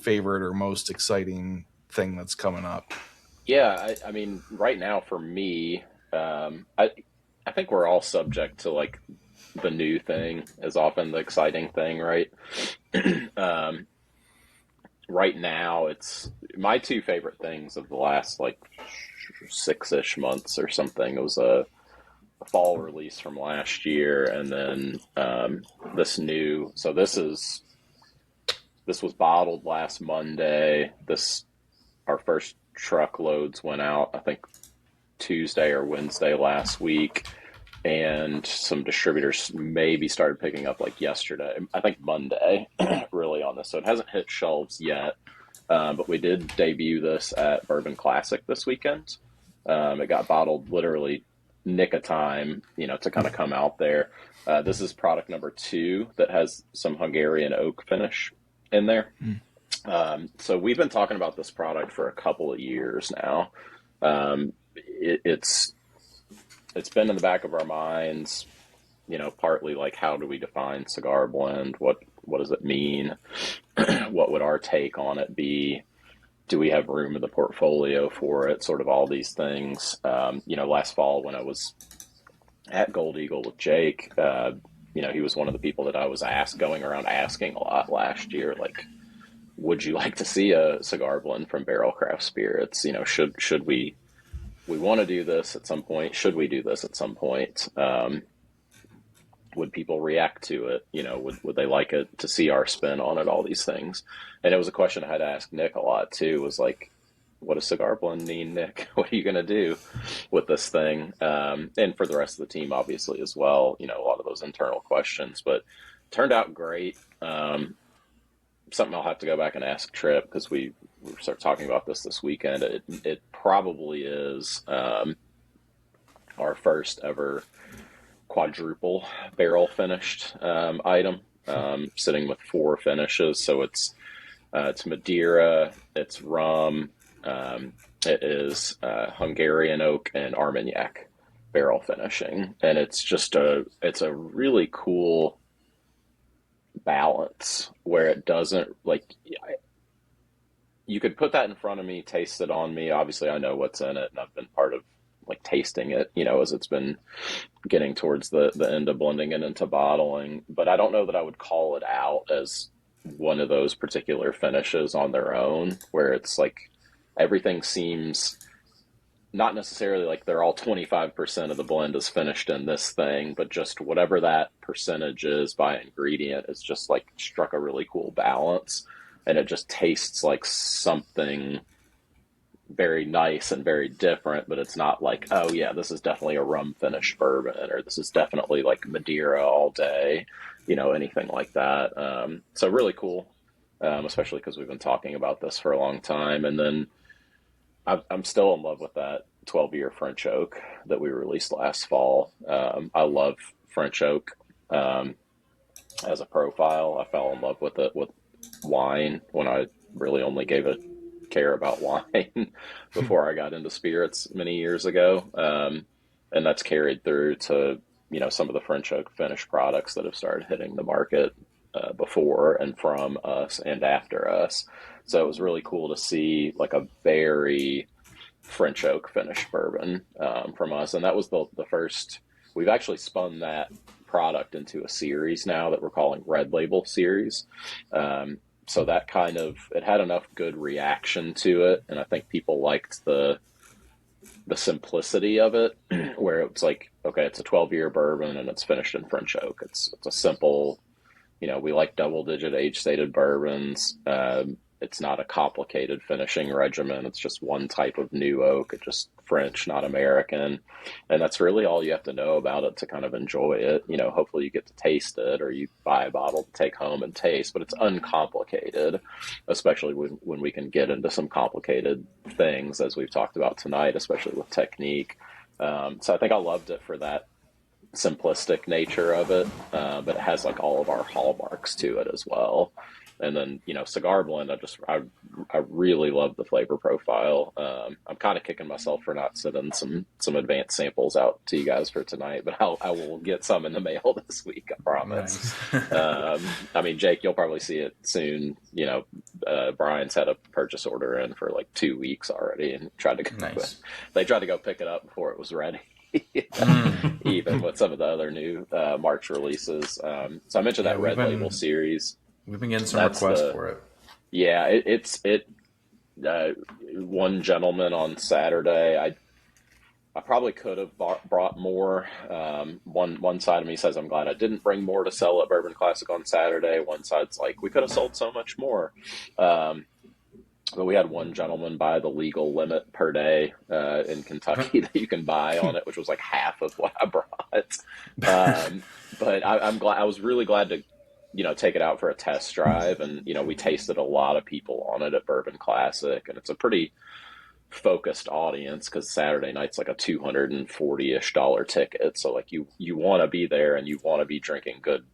favorite or most exciting thing that's coming up? Yeah, I mean, right now for me, I think we're all subject to like the new thing is often the exciting thing, right? Right now, it's my two favorite things of the last like 6-ish months or something. It was a fall release from last year, and then this new. So this was bottled last Monday. Our first truckloads went out, I think, Tuesday or Wednesday last week, and some distributors maybe started picking up like yesterday. I think Monday, really on this. So it hasn't hit shelves yet, but we did debut this at Bourbon Classic this weekend. It got bottled literally nick of time, to kind of come out there. This is product number 2 that has some Hungarian oak finish in there. So we've been talking about this product for a couple of years now. It's been in the back of our minds, partly like, how do we define cigar blend? What does it mean? What would our take on it be? Do we have room in the portfolio for it? Sort of all these things. Last fall when I was at Gold Eagle with Jake, he was one of the people that I was going around asking a lot last year, like, would you like to see a cigar blend from Barrel Craft Spirits? Should we want to do this at some point? Should we do this at some point? Would people react to it? Would they like it to see our spin on it? All these things. And it was a question I had to ask Nick a lot too, was like, what does cigar blend mean, Nick? What are you going to do with this thing? And for the rest of the team, obviously, as well, a lot of those internal questions, but turned out great. Something I'll have to go back and ask Tripp, because we start talking about this weekend. It probably is our first ever quadruple barrel finished item, sitting with 4 finishes. So it's Madeira, it's rum, it is Hungarian oak and Armagnac barrel finishing, and it's a really cool balance where it doesn't, like, you could put that in front of me, taste it on me. Obviously, I know what's in it, and I've been part of like tasting it, as it's been getting towards the end of blending it into bottling. But I don't know that I would call it out as one of those particular finishes on their own, where it's like everything seems not necessarily like they're all 25% of the blend is finished in this thing, but just whatever that percentage is by ingredient is just like struck a really cool balance. And it just tastes like something very nice and very different, but it's not like, oh yeah, this is definitely a rum finished bourbon, or this is definitely like Madeira all day, anything like that. So really cool, especially because we've been talking about this for a long time. And then I'm still in love with that 12-year French oak that we released last fall. I love French oak as a profile. I fell in love with it with wine when I really only gave a care about wine before I got into spirits many years ago. And that's carried through to, some of the French oak finished products that have started hitting the market before and from us and after us. So it was really cool to see like a very French oak finished bourbon from us. And that was the first, we've actually spun that product into a series now that we're calling Red Label Series. So that it had enough good reaction to it. And I think people liked the simplicity of it, where it's like, okay, it's a 12-year bourbon and it's finished in French oak. It's a simple, we like double-digit age-stated bourbons. It's not a complicated finishing regimen. It's just one type of new oak. It's just French, not American. And that's really all you have to know about it to kind of enjoy it. Hopefully you get to taste it, or you buy a bottle to take home and taste, but it's uncomplicated, especially when we can get into some complicated things, as we've talked about tonight, especially with technique. So I think I loved it for that simplistic nature of it, but it has like all of our hallmarks to it as well. And then, cigar blend, I really love the flavor profile. I'm kind of kicking myself for not sending some advanced samples out to you guys for tonight, but I will get some in the mail this week, I promise. Nice. Jake, you'll probably see it soon. Brian's had a purchase order in for like 2 weeks already, and they tried to go pick it up before it was ready. Even with some of the other new March releases. So I mentioned that Red Label series. We've been getting some requests for it. Yeah, it's one gentleman on Saturday. I probably could have brought more. One side of me says I'm glad I didn't bring more to sell at Bourbon Classic on Saturday. One side's like, we could have sold so much more. But we had one gentleman buy the legal limit per day in Kentucky that you can buy on it, which was like half of what I brought. But I'm glad. I was really glad to take it out for a test drive. And, we tasted a lot of people on it at Bourbon Classic, and it's a pretty focused audience because Saturday night's like a $240-ish ticket. So like you want to be there and you want to be drinking good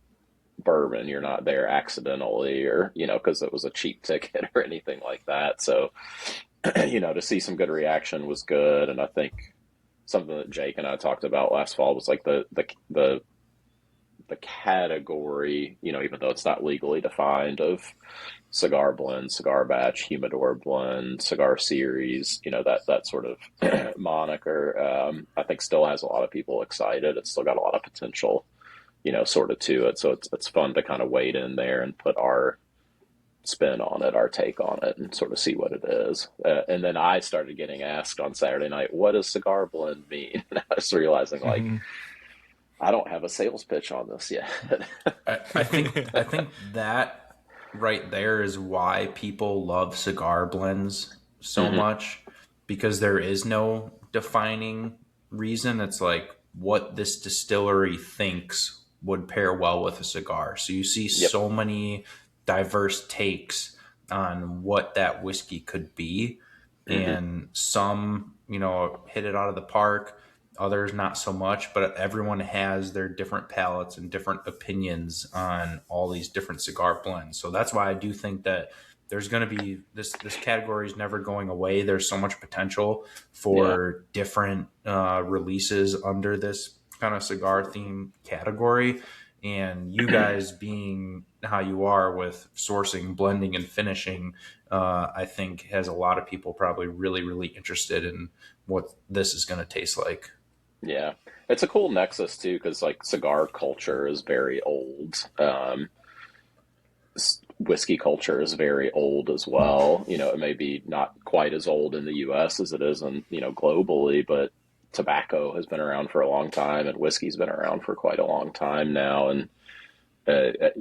bourbon. You're not there accidentally or, because it was a cheap ticket or anything like that. So, to see some good reaction was good. And I think something that Jake and I talked about last fall was like the category, even though it's not legally defined, of cigar blend, cigar batch, humidor blend, cigar series, that sort of moniker, I think still has a lot of people excited. It's still got a lot of potential, sort of to it. So it's fun to kind of wade in there and put our spin on it, our take on it, and sort of see what it is. And then I started getting asked on Saturday night, what does cigar blend mean? And I was realizing, like, I don't have a sales pitch on this yet. I think that right there is why people love cigar blends so much, because there is no defining reason. It's like what this distillery thinks would pair well with a cigar. So you see so many diverse takes on what that whiskey could be, and some, you know, hit it out of the park, others not so much, but everyone has their different palates and different opinions on all these different cigar blends. So that's why I do think that there's going to be this category is never going away. There's so much potential for different releases under this kind of cigar theme category. And you guys being how you are with sourcing, blending, and finishing, I think has a lot of people probably really, really interested in what this is going to taste like. Yeah, it's a cool nexus too, because like cigar culture is very old. Whiskey culture is very old as well. You know, it may be not quite as old in the U.S. as it is in, you know, globally, but tobacco has been around for a long time, and whiskey's been around for quite a long time now. And a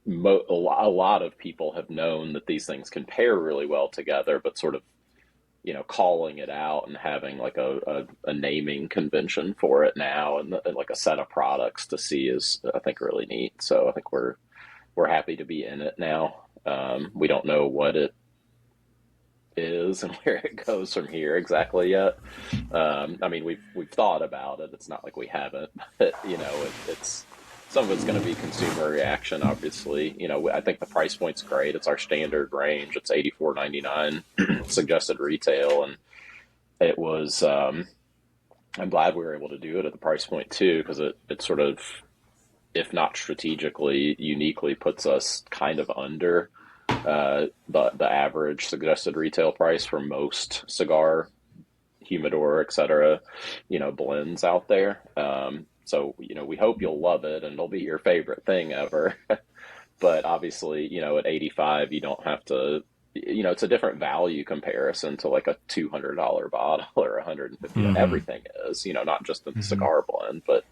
lot of people have known that these things can pair really well together, but sort of, you know, calling it out and having like a naming convention for it now, and like a set of products to see is, I think, really neat. So I think we're happy to be in it now. We don't know what it is and where it goes from here exactly yet. I mean, we've thought about it. It's not like we haven't, but, you know, it's some of it's going to be consumer reaction, obviously. You know, I think the price point's great. It's our standard range. It's $84.99 suggested retail, and it was. I'm glad we were able to do it at the price point too, because it sort of, if not strategically, uniquely puts us kind of under the average suggested retail price for most cigar, humidor, etc., you know, blends out there. So, you know, we hope you'll love it and it'll be your favorite thing ever. But obviously, you know, at 85, you don't have to, you know, it's a different value comparison to like a $200 bottle or 150. Everything is, you know, not just the cigar blend, but,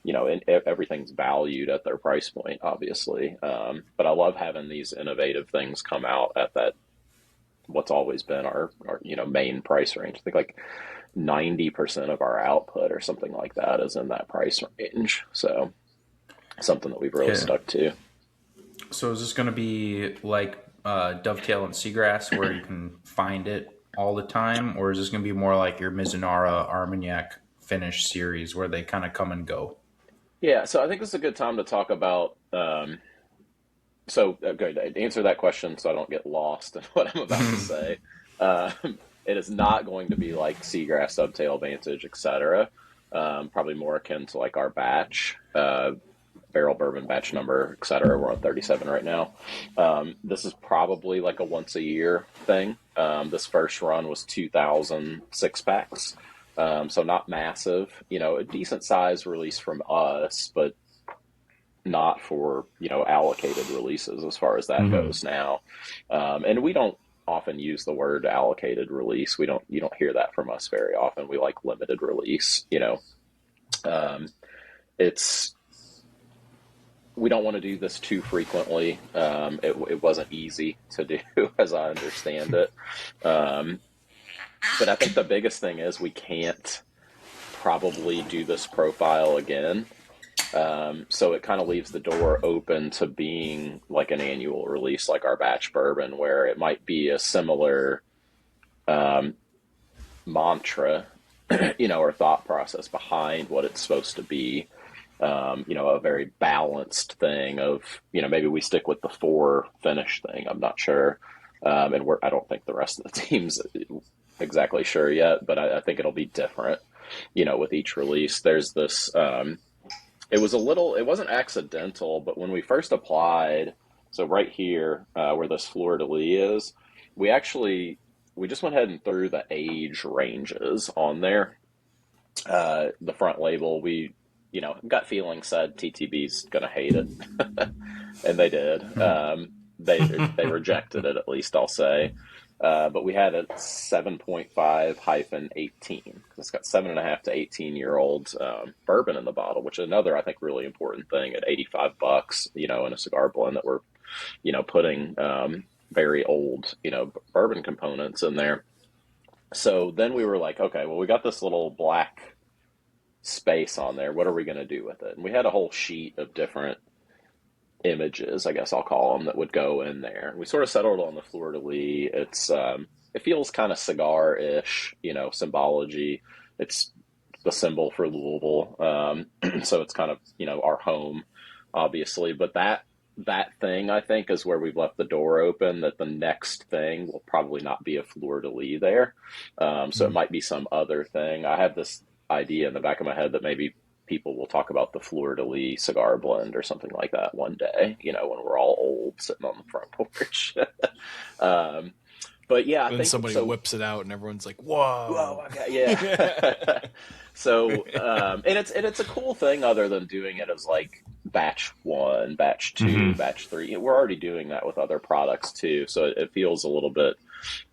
you know, everything's valued at their price point, obviously. But I love having these innovative things come out at that, what's always been our, you know, main price range. I think like 90% of our output or something like that is in that price range. So something that we've really stuck to. So is this going to be like Dovetail and Seagrass where you can find it all the time? Or is this going to be more like your Mizunara Armagnac finish series where they kind of come and go? Yeah, so I think this is a good time to talk about okay, to answer that question so I don't get lost in what I'm about to say. It is not going to be like Seagrass, Dovetail, Vantage, etc. Probably more akin to like our batch, barrel bourbon batch number, etc. We're on 37 right now. This is probably like a once a year thing. This first run was 2,000 6-packs. So not massive, you know, a decent size release from us, but not for, you know, allocated releases as far as that goes now. And we don't often use the word allocated release. You don't hear that from us very often. We like limited release, you know. We don't want to do this too frequently. It wasn't easy to do, as I understand it. But I think the biggest thing is we can't probably do this profile again. So it kind of leaves the door open to being like an annual release, like our batch bourbon, where it might be a similar mantra, you know, or thought process behind what it's supposed to be. You know, a very balanced thing of, you know, maybe we stick with the 4 finish thing. I'm not sure. And I don't think the rest of the team's exactly sure yet, but I think it'll be different, you know, with each release. There's this, it wasn't accidental, but when we first applied, so right here, where this fleur-de-lis is, we just went ahead and threw the age ranges on there. The front label, we, you know, gut feeling said TTB's gonna hate it. And they did. they rejected it, at least I'll say. But we had a 7.5-18 because it's got 7.5 to 18-year-old bourbon in the bottle, which is another, I think, really important thing at $85, in a cigar blend that we're, putting very old, bourbon components in there. So then we were like, okay, well, we got this little black space on there. What are we going to do with it? And we had a whole sheet of different images, I guess I'll call them, that would go in there. We sort of settled on the fleur de lis. It feels kind of cigar-ish, symbology. It's the symbol for Louisville, so it's kind of our home, obviously. But that thing, I think, is where we've left the door open. That the next thing will probably not be a fleur de lis there, so it might be some other thing. I have this idea in the back of my head that maybe people will talk about the fleur de lis cigar blend or something like that one day, when we're all old sitting on the front porch. But yeah, I think somebody whips it out and everyone's like, whoa. Okay, yeah. So, and it's a cool thing other than doing it as like batch 1, batch 2, batch 3. We're already doing that with other products too. So it feels a little bit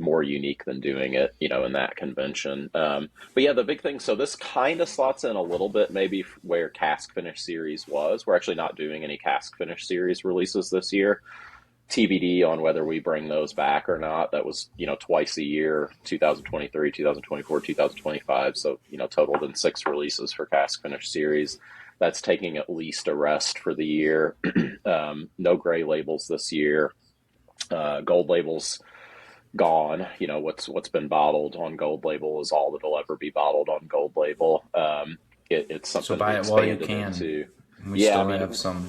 more unique than doing it, in that convention. But yeah, the big thing, so this kind of slots in a little bit maybe where Cask Finish Series was. We're actually not doing any Cask Finish Series releases this year. TBD on whether we bring those back or not. That was, twice a year, 2023, 2024, 2025. So, totaled in 6 releases for Cask Finish Series. That's taking at least a rest for the year. No gray labels this year. Gold labels gone. What's been bottled on Gold Label is all that'll ever be bottled on Gold Label. It's something so buy it while you can. We still have some.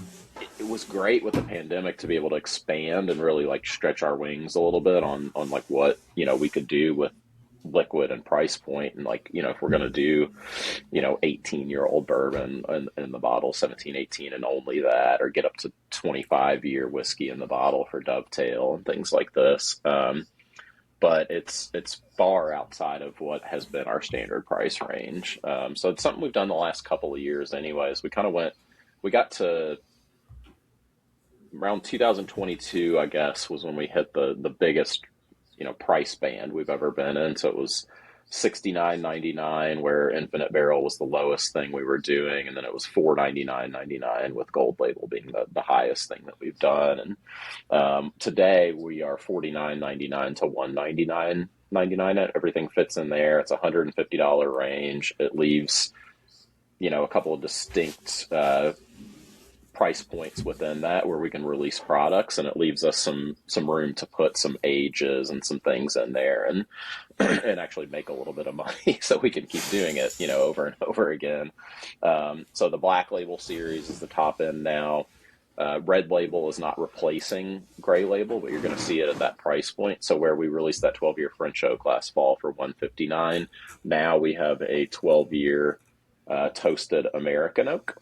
It was great with the pandemic to be able to expand and really like stretch our wings a little bit on like what we could do with liquid and price point, and like if we're going to do 18-year-old bourbon in the bottle, 17, 18 and only that, or get up to 25-year whiskey in the bottle for Dovetail and things like this. But it's far outside of what has been our standard price range. So it's something we've done the last couple of years anyways. We got to around 2022, I guess, was when we hit the biggest, price band we've ever been in. So it was $69.99, where Infinite Barrel was the lowest thing we were doing, and then it was $499.99 with Gold Label being the highest thing that we've done. And today we are $49.99 to $199.99. Everything fits in there. It's a $150 range. It leaves, a couple of distinct price points within that where we can release products, and it leaves us some room to put some ages and some things in there and actually make a little bit of money so we can keep doing it, over and over again. So the Black Label series is the top end now. Red Label is not replacing Gray Label, but you're going to see it at that price point. So where we released that 12-year French Oak last fall for $159, now we have a 12-year toasted American Oak.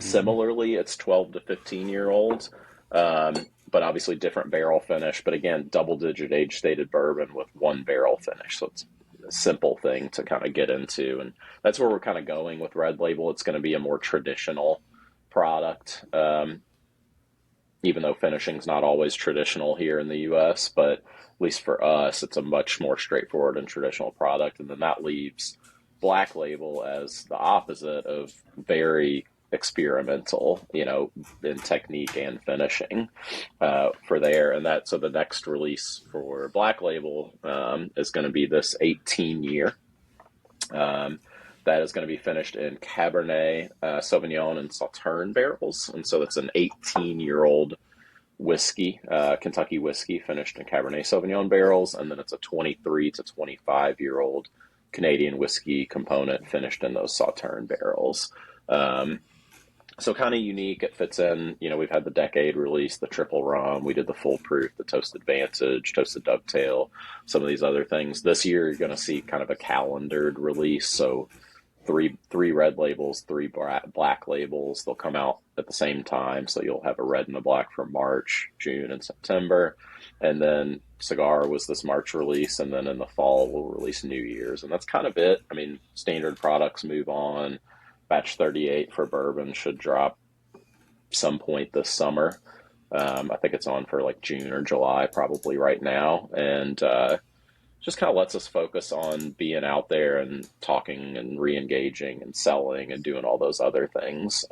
Similarly, it's 12 to 15-year-olds, but obviously different barrel finish. But again, double-digit age-stated bourbon with 1 barrel finish. So it's a simple thing to kind of get into. And that's where we're kind of going with Red Label. It's going to be a more traditional product, even though finishing's not always traditional here in the U.S. But at least for us, it's a much more straightforward and traditional product. And then that leaves Black Label as the opposite of very experimental, in technique and finishing for there. And so the next release for Black Label is going to be this 18-year. That is going to be finished in Cabernet Sauvignon and Sauterne barrels. And so it's an 18-year-old whiskey, Kentucky whiskey finished in Cabernet Sauvignon barrels. And then it's a 23 to 25-year-old Canadian whiskey component finished in those Sauterne barrels. So kind of unique. It fits in, we've had the Decade release, the Triple Rum. We did the Full Proof, the Toasted Vantage, Toasted Dovetail, some of these other things. This year, you're going to see kind of a calendared release. So three red labels, 3 black labels. They'll come out at the same time. So you'll have a red and a black for March, June, and September. And then Cigar was this March release. And then in the fall, we'll release New Year's. And that's kind of it. I mean, standard products move on. Batch 38 for bourbon should drop some point this summer. I think it's on for like June or July, probably right now. And just kind of lets us focus on being out there and talking and re-engaging and selling and doing all those other things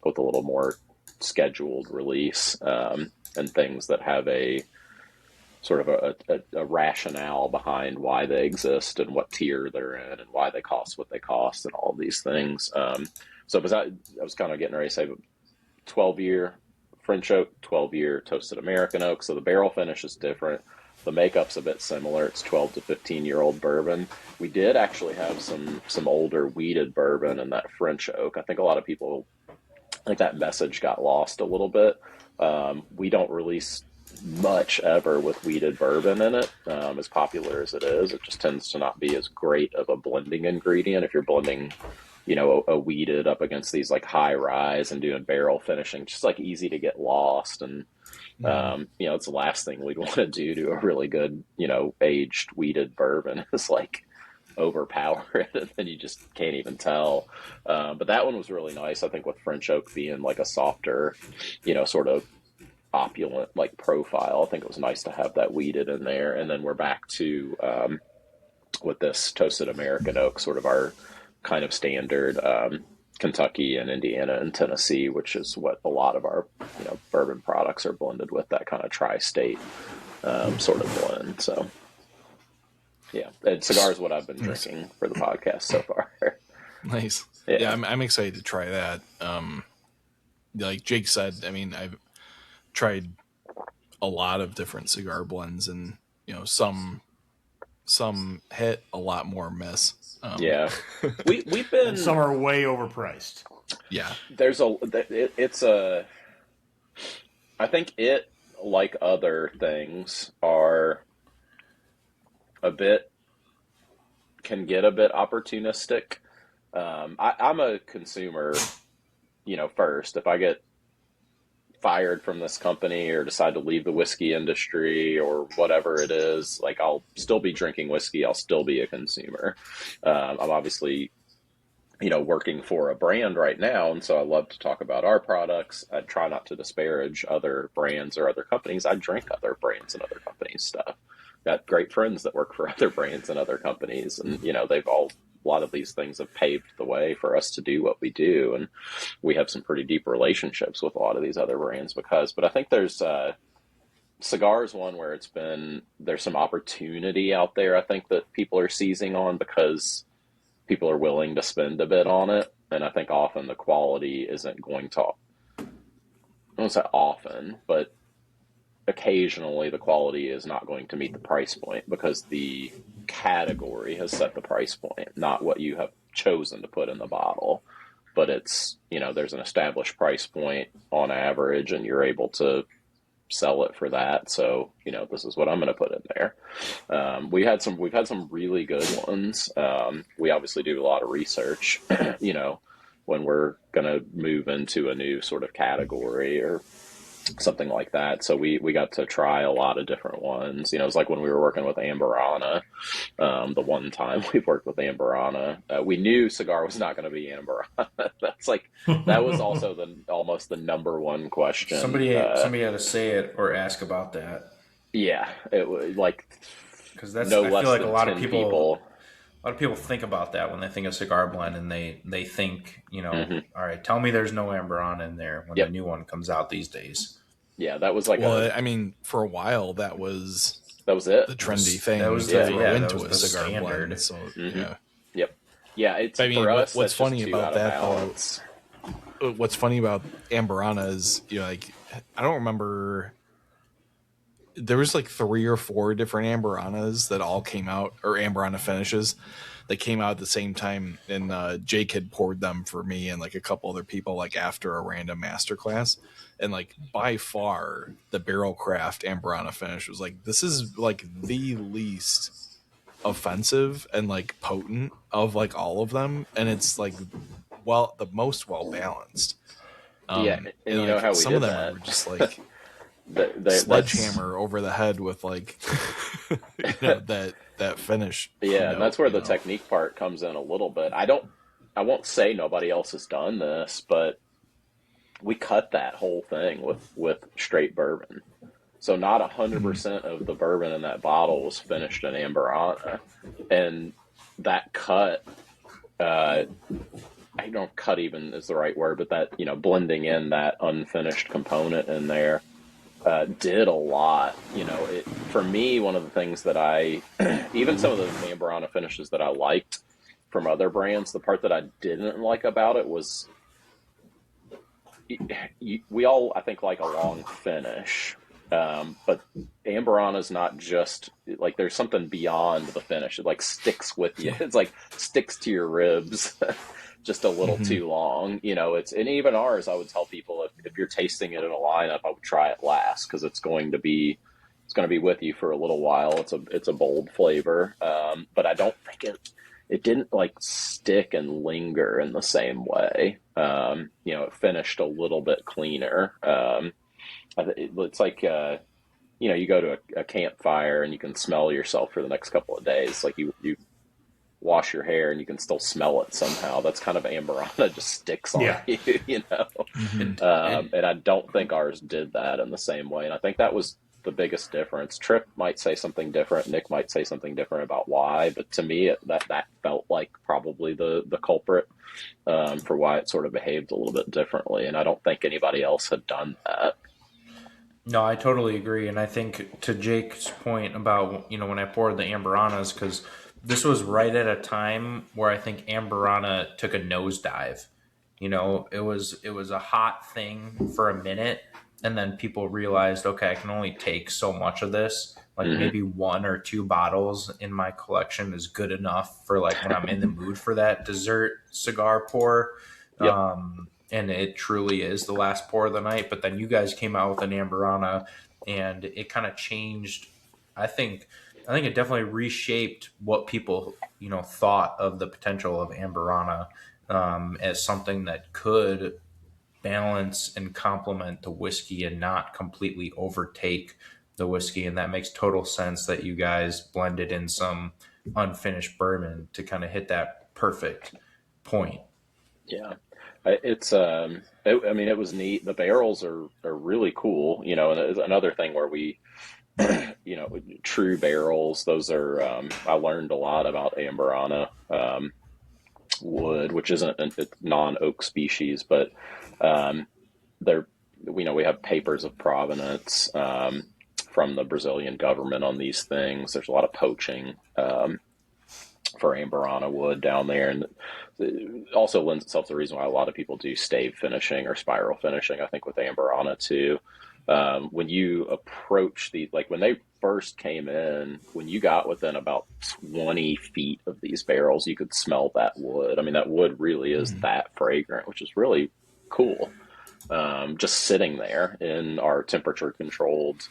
with a little more scheduled release and things that have a sort of a rationale behind why they exist and what tier they're in and why they cost what they cost and all these things. So I was kind of getting ready to say 12-year French oak, 12-year toasted American oak. So the barrel finish is different. The makeup's a bit similar. It's 12 to 15-year-old bourbon. We did actually have some older weeded bourbon in that French oak. I think a lot of people, I think that message got lost a little bit. We don't release much ever with weeded bourbon in it. As popular as it is, it just tends to not be as great of a blending ingredient if you're blending, you know, a weeded up against these like high rise and doing barrel finishing, just like easy to get lost. And you know, it's the last thing we'd want to do to a really good, you know, aged weeded bourbon is like overpower it, and then you just can't even tell. But that one was really nice. I think with French oak being like a softer, you know, sort of opulent like profile, I think it was nice to have that weeded in there. And then we're back to with this toasted American oak, sort of our kind of standard Kentucky and Indiana and Tennessee, which is what a lot of our, you know, bourbon products are blended with, that kind of tri-state sort of blend. So yeah, and cigar is what I've been drinking for the podcast so far. Nice. Yeah, I'm excited to try that. Like Jake said, I mean, I've tried a lot of different cigar blends, and you know, some hit, a lot more miss. Yeah, we've been. And some are way overpriced. Yeah, I think it, like other things, can get a bit opportunistic. I'm a consumer, you know, first. If I get fired from this company or decide to leave the whiskey industry or whatever it is, like I'll still be drinking whiskey. I'll still be a consumer. I'm obviously, you know, working for a brand right now, and so I love to talk about our products. I try not to disparage other brands or other companies. I drink other brands and other companies' stuff. Got great friends that work for other brands and other companies, and you know, a lot of these things have paved the way for us to do what we do, and we have some pretty deep relationships with a lot of these other brands but I think there's cigars one where there's some opportunity out there, I think, that people are seizing on because people are willing to spend a bit on it. And I think often the quality isn't going to, I don't say often, but occasionally the quality is not going to meet the price point because the category has set the price point, not what you have chosen to put in the bottle. But it's, you know, there's an established price point on average, and you're able to sell it for that. So, you know, this is what I'm going to put in there. We've had some really good ones. We obviously do a lot of research, you know, when we're going to move into a new sort of category or something like that. So we got to try a lot of different ones. You know, it's like when we were working with Amberana, the one time we worked with Amberana, we knew cigar was not going to be Amberana. That was also almost the number one question. Somebody had to say it or ask about that. Yeah, it was like, because that's, no I less feel like than a lot 10 of people think about that when they think of cigar blend, and they think, you know, all right, tell me there's no Amberana in there when the new one comes out these days. Yeah, that was like, I mean, for a while that was it. The trendy thing. That was to throw into a cigar standard. blend. So Yeah, it's. I mean, for us, what's funny just about that though? What's funny about Amberana is, you know, like, I don't remember. There was like 3 or 4 different Amberanas that all came out, or Amberana finishes that came out at the same time, and Jake had poured them for me and like a couple other people, like after a random masterclass. And like by far the Barrel Craft Amberana finish was like, this is like the least offensive and like potent of like all of them, and it's like, well, the most well balanced. And you like, know how we some did of them that? were just like Sledgehammer over the head with like you know, that finish. Yeah, and that's where the technique part comes in a little bit. I won't say nobody else has done this, but we cut that whole thing with straight bourbon. So not 100% of the bourbon in that bottle was finished in Amberana. And that cut, I don't cut even is the right word, but that, blending in that unfinished component in there, did a lot. For me, one of the things that even some of the Amberana finishes that I liked from other brands, the part that I didn't like about it was we all, I think, like a long finish. But Amberana is not just like, there's something beyond the finish. It like sticks with you. It's like sticks to your ribs just a little too long. And even ours, I would tell people if you're tasting it in a lineup, I would try it last because it's going to be with you for a little while. It's a bold flavor. But I don't think it didn't like stick and linger in the same way. It finished a little bit cleaner. It's like, you go to a campfire and you can smell yourself for the next couple of days. Like you wash your hair and you can still smell it somehow. That's kind of Amberana, just sticks on you, And I don't think ours did that in the same way. And I think that was the biggest difference. Tripp might say something different. Nick might say something different about why, but to me, that felt like probably the culprit for why it sort of behaved a little bit differently. And I don't think anybody else had done that. No, I totally agree. And I think to Jake's point about, when I poured the Amberanas, because this was right at a time where I think Amberana took a nosedive. It was a hot thing for a minute. And then people realized, okay, I can only take so much of this. Like maybe 1 or 2 bottles in my collection is good enough for like when I'm in the mood for that dessert cigar pour. Yep. And it truly is the last pour of the night. But then you guys came out with an Amberana, and it kind of changed. I think it definitely reshaped what people, thought of the potential of Amberana as something that could balance and complement the whiskey and not completely overtake the whiskey. And that makes total sense that you guys blended in some unfinished bourbon to kind of hit that perfect point. Yeah. It was neat. The barrels are really cool, and it's another thing where we, true barrels, those are, I learned a lot about Amberana wood, which isn't a non-oak species, but we have papers of provenance from the Brazilian government on these things. There's a lot of poaching for Amberana wood down there, and it also lends itself to the reason why a lot of people do stave finishing or spiral finishing, I think, with Amberana too. When you approach when they first came in, when you got within about 20 feet of these barrels, you could smell that wood. I mean, that wood really is that fragrant, which is really cool. Just sitting there in our temperature controlled,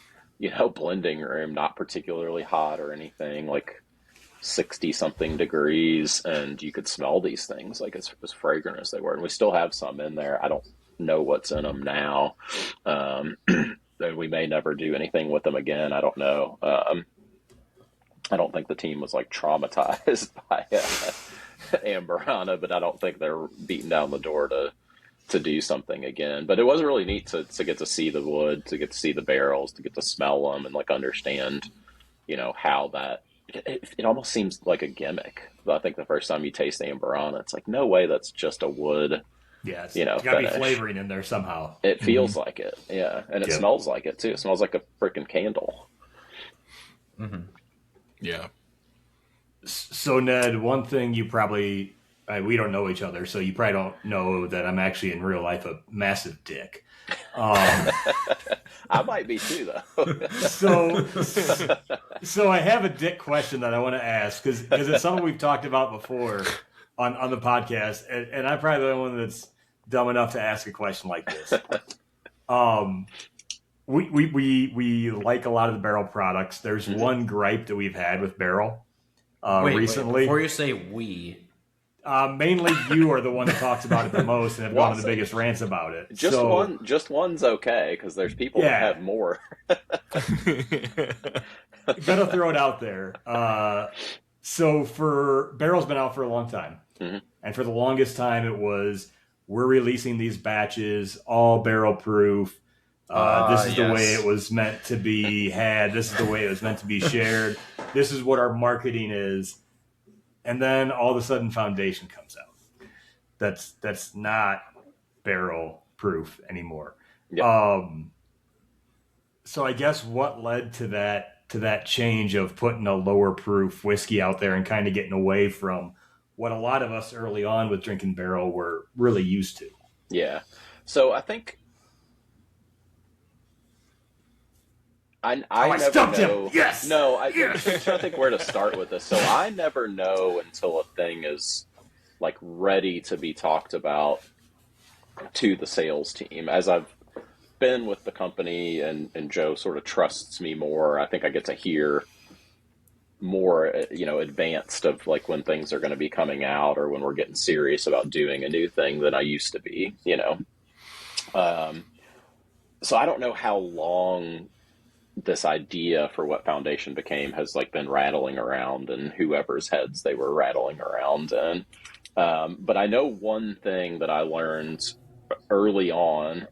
blending room, not particularly hot or anything, like 60 something degrees, and you could smell these things like as fragrant as they were. And we still have some in there. I don't know what's in them now. And we may never do anything with them again. I don't know. I don't think the team was like traumatized by Amberana, but I don't think they're beating down the door to do something again. But it was really neat to get to see the wood, to get to see the barrels, to get to smell them and like understand, how that, it almost seems like a gimmick. I think the first time you taste Amberana, it's like, no way that's just a wood. Yeah, it's got to be flavoring in there somehow. It feels like it, yeah, and it smells like it too. It smells like a freaking candle. Yeah. So Ned, one thing you probably we don't know each other, so you probably don't know that I'm actually in real life a massive dick. I might be too, though. So I have a dick question that I want to ask because it's something we've talked about before on the podcast, and I'm probably the only one that's dumb enough to ask a question like this. We like a lot of the Barrell products. There's one gripe that we've had with Barrell recently. Wait, before you say we. Mainly you are the one that talks about it the most and have gone on the biggest rants about it. Just one's okay, because there's people that have more. Gotta throw it out there. So Barrell's been out for a long time. And for the longest time it was, we're releasing these batches, all barrel proof. This is the way it was meant to be had. This is the way it was meant to be shared. This is what our marketing is. And then all of a sudden Foundation comes out. That's not barrel proof anymore. Yep. So I guess what led to that change of putting a lower proof whiskey out there and kind of getting away from what a lot of us early on with drinking barrel were really used to. Yeah. So I think I never stumped know. him. Yes. No, I'm trying to think where to start with this. So I never know until a thing is like ready to be talked about to the sales team. As I've been with the company and Joe sort of trusts me more, I think I get to hear more, advanced of like when things are going to be coming out or when we're getting serious about doing a new thing than I used to be, So I don't know how long this idea for what Foundation became has like been rattling around in whoever's heads they were rattling around in. But I know one thing that I learned early on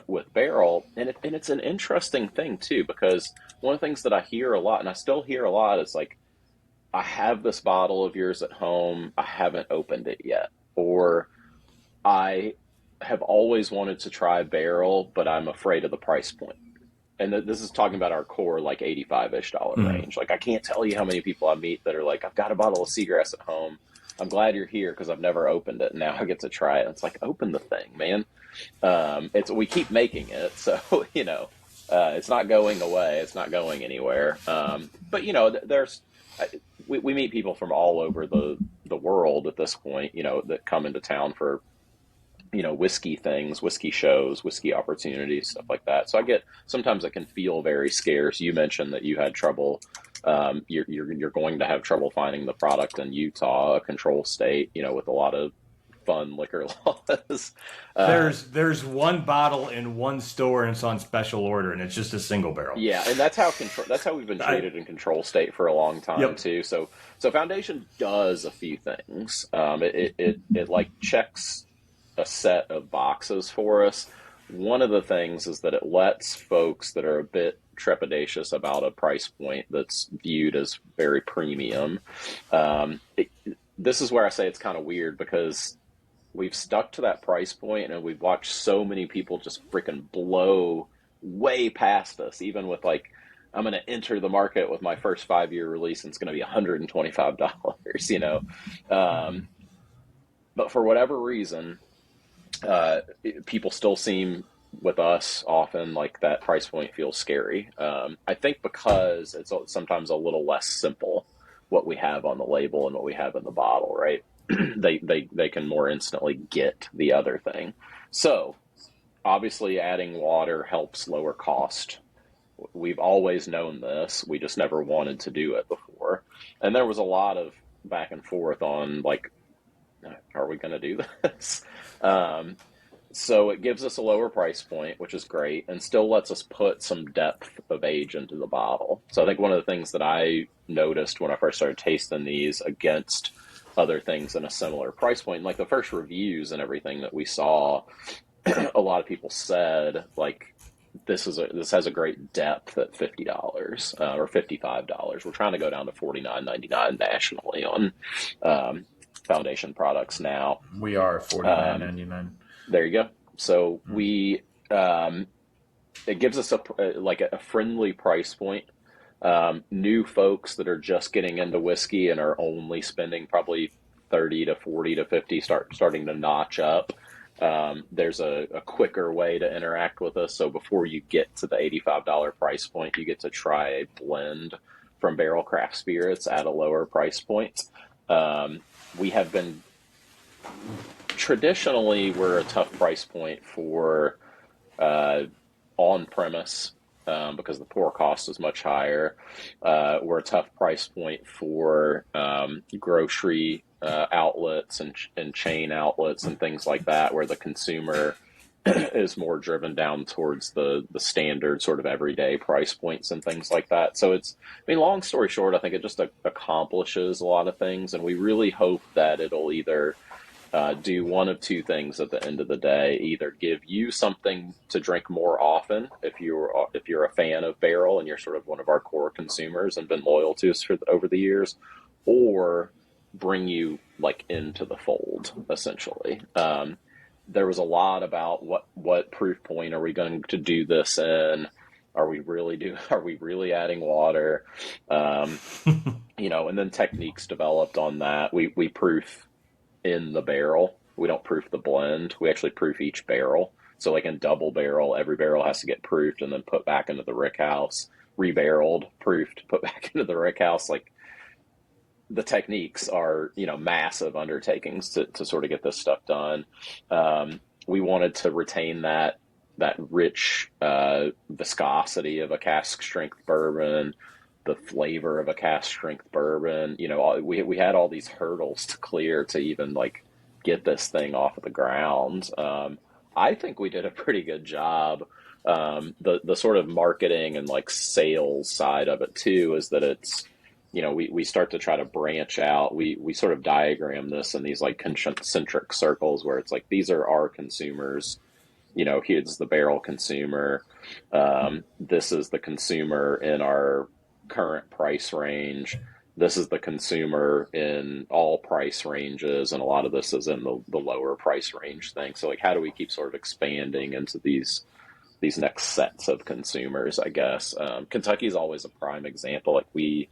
with Barrel, and it's an interesting thing too, because one of the things that I hear a lot, and I still hear a lot, is like, I have this bottle of yours at home, I haven't opened it yet, or I have always wanted to try Barrel, but I'm afraid of the price point. And this is talking about our core, like $85-ish range. Like, I can't tell you how many people I meet that are like, I've got a bottle of Seagrass at home. I'm glad you're here because I've never opened it. Now I get to try it. And it's like, open the thing, man. We keep making it. So, it's not going away. It's not going anywhere. But, we meet people from all over the world at this point, that come into town for, whiskey things, whiskey shows, whiskey opportunities, stuff like that. So sometimes it can feel very scarce. You mentioned that you had trouble. You're going to have trouble finding the product in Utah, a control state, with a lot of fun liquor laws. There's one bottle in one store and it's on special order and it's just a single barrel. Yeah, and that's how we've been treated in control state for a long time too. So Foundation does a few things. It like checks a set of boxes for us. One of the things is that it lets folks that are a bit trepidatious about a price point that's viewed as very premium. This is where I say it's kind of weird because we've stuck to that price point and we've watched so many people just freaking blow way past us, even with like, I'm going to enter the market with my first 5-year release and it's going to be $125, but for whatever reason, people still seem with us often like that price point feels scary. I think because it's sometimes a little less simple what we have on the label and what we have in the bottle, right? they can more instantly get the other thing. So obviously adding water helps lower cost. We've always known this. We just never wanted to do it before. And there was a lot of back and forth on like, are we going to do this? So it gives us a lower price point, which is great, and still lets us put some depth of age into the bottle. So I think one of the things that I noticed when I first started tasting these against other things in a similar price point, like the first reviews and everything that we saw, a lot of people said like, this has a great depth at $50 or $55. We're trying to go down to $49.99 nationally on Foundation products now. We are $49.99. There you go. So we, it gives us a friendly price point. New folks that are just getting into whiskey and are only spending probably 30 to 40 to 50 starting to notch up. There's a quicker way to interact with us. So before you get to the $85 price point, you get to try a blend from Barrell Craft Spirits at a lower price point. We have been traditionally, we're a tough price point for on-premise because the pour cost is much higher. We're a tough price point for grocery outlets and chain outlets and things like that, where the consumer is more driven down towards the standard sort of everyday price points and things like that. So long story short, I think it just accomplishes a lot of things, and we really hope that it'll either do one of two things at the end of the day: either give you something to drink more often if you're a fan of Barrel and you're sort of one of our core consumers and been loyal to us over the years, or bring you like into the fold essentially. There was a lot about what proof point are we going to do this in? Are we really adding water? And then techniques developed on that. We proof in the barrel. We don't proof the blend. We actually proof each barrel. So like in double barrel, every barrel has to get proofed and then put back into the rick house, rebarreled, proofed, put back into the rick house. Like the techniques are, massive undertakings to sort of get this stuff done. We wanted to retain that rich viscosity of a cask strength bourbon, the flavor of a cask strength bourbon. We had all these hurdles to clear to even like get this thing off of the ground. I think we did a pretty good job. The sort of marketing and like sales side of it too is that it's, we start to try to branch out. We sort of diagram this in these like concentric circles where it's like, these are our consumers. Here's the Barrel consumer. This is the consumer in our current price range. This is the consumer in all price ranges. And a lot of this is in the lower price range thing. So like, how do we keep sort of expanding into these next sets of consumers, I guess? Kentucky is always a prime example. Like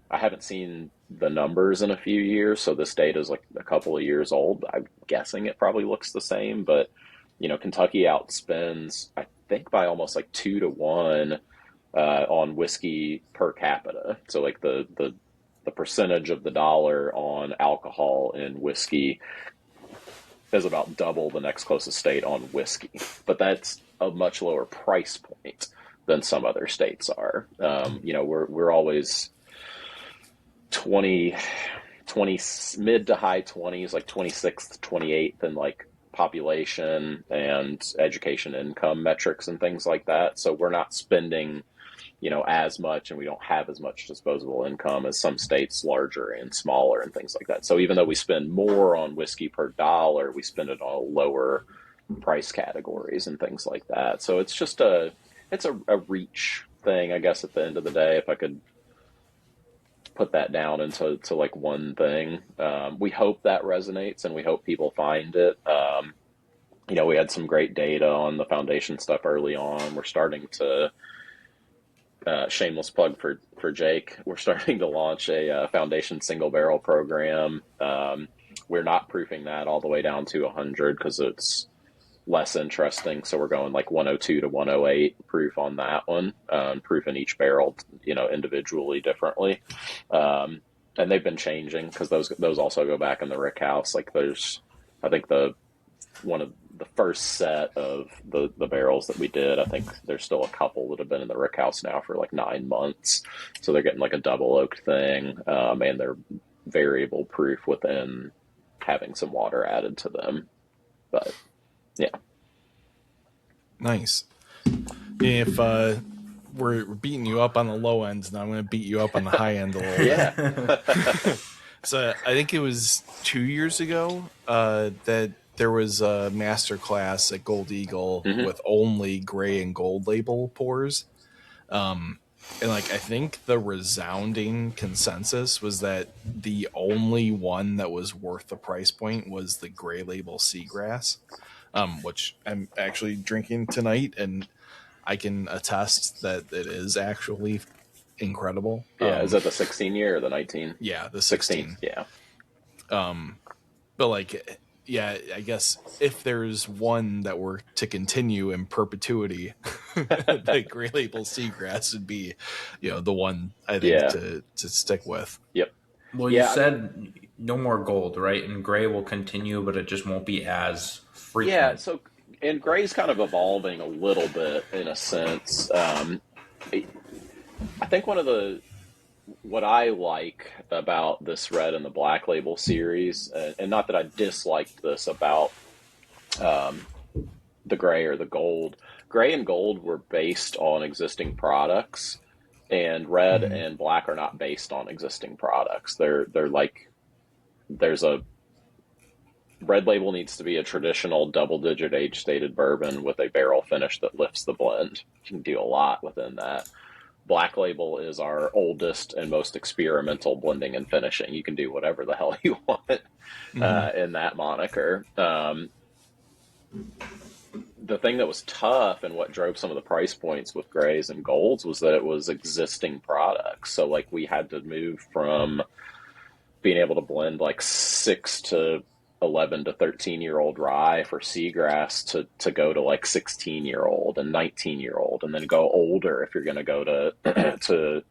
I haven't seen the numbers in a few years, so this data is like a couple of years old. I'm guessing it probably looks the same, but Kentucky outspends, I think, by almost like 2 to 1 on whiskey per capita. So like the percentage of the dollar on alcohol in whiskey is about double the next closest state on whiskey, but that's a much lower price point than some other states are. We're always 20 mid to high 20s, like 26th, 28th in like population and education income metrics and things like that. So we're not spending, as much, and we don't have as much disposable income as some states larger and smaller and things like that. So even though we spend more on whiskey per dollar, we spend it on lower price categories and things like that. So it's just it's a reach thing, I guess, at the end of the day, if I could put that down into like one thing. We hope that resonates and we hope people find it. We had some great data on the foundation stuff early on. We're starting to, shameless plug for Jake, we're starting to launch a foundation single barrel program. We're not proofing that all the way down to 100 because it's less interesting. So we're going like 102 to 108 proof on that one, proofing each barrel, individually differently. And they've been changing because those also go back in the rick house. Like I think one of the first set of the barrels that we did, I think there's still a couple that have been in the rick house now for like 9 months. So they're getting like a double oaked thing. And they're variable proof within having some water added to them. But yeah. Nice. If we're beating you up on the low ends, now I'm going to beat you up on the high end a little bit. Yeah. So I think it was 2 years ago that there was a master class at Gold Eagle with only gray and gold label pours. And like, I think the resounding consensus was that the only one that was worth the price point was the gray label Seagrass, which I'm actually drinking tonight, and I can attest that it is actually incredible. Yeah, is that the 16 year or the 19? Yeah, the 16. Yeah. But like, yeah, I guess if there's one that were to continue in perpetuity, the gray label Seagrass would be, the one I think to stick with. Yep. Well, you said no more gold, right? And gray will continue, but it just won't be as frequent. Yeah. So, and gray's kind of evolving a little bit in a sense. I think what I like about this red and the black label series, and not that I disliked this about the gray or the gold. Gray and gold were based on existing products, and red and black are not based on existing products. They're like, there's a Red Label needs to be a traditional double-digit age-stated bourbon with a barrel finish that lifts the blend. You can do a lot within that. Black Label is our oldest and most experimental blending and finishing. You can do whatever the hell you want in that moniker. The thing that was tough and what drove some of the price points with grays and golds was that it was existing products. So like we had to move from being able to blend like 6 to 11 to 13-year-old rye for seagrass to go to like 16-year-old and 19-year-old, and then go older if you're going to go to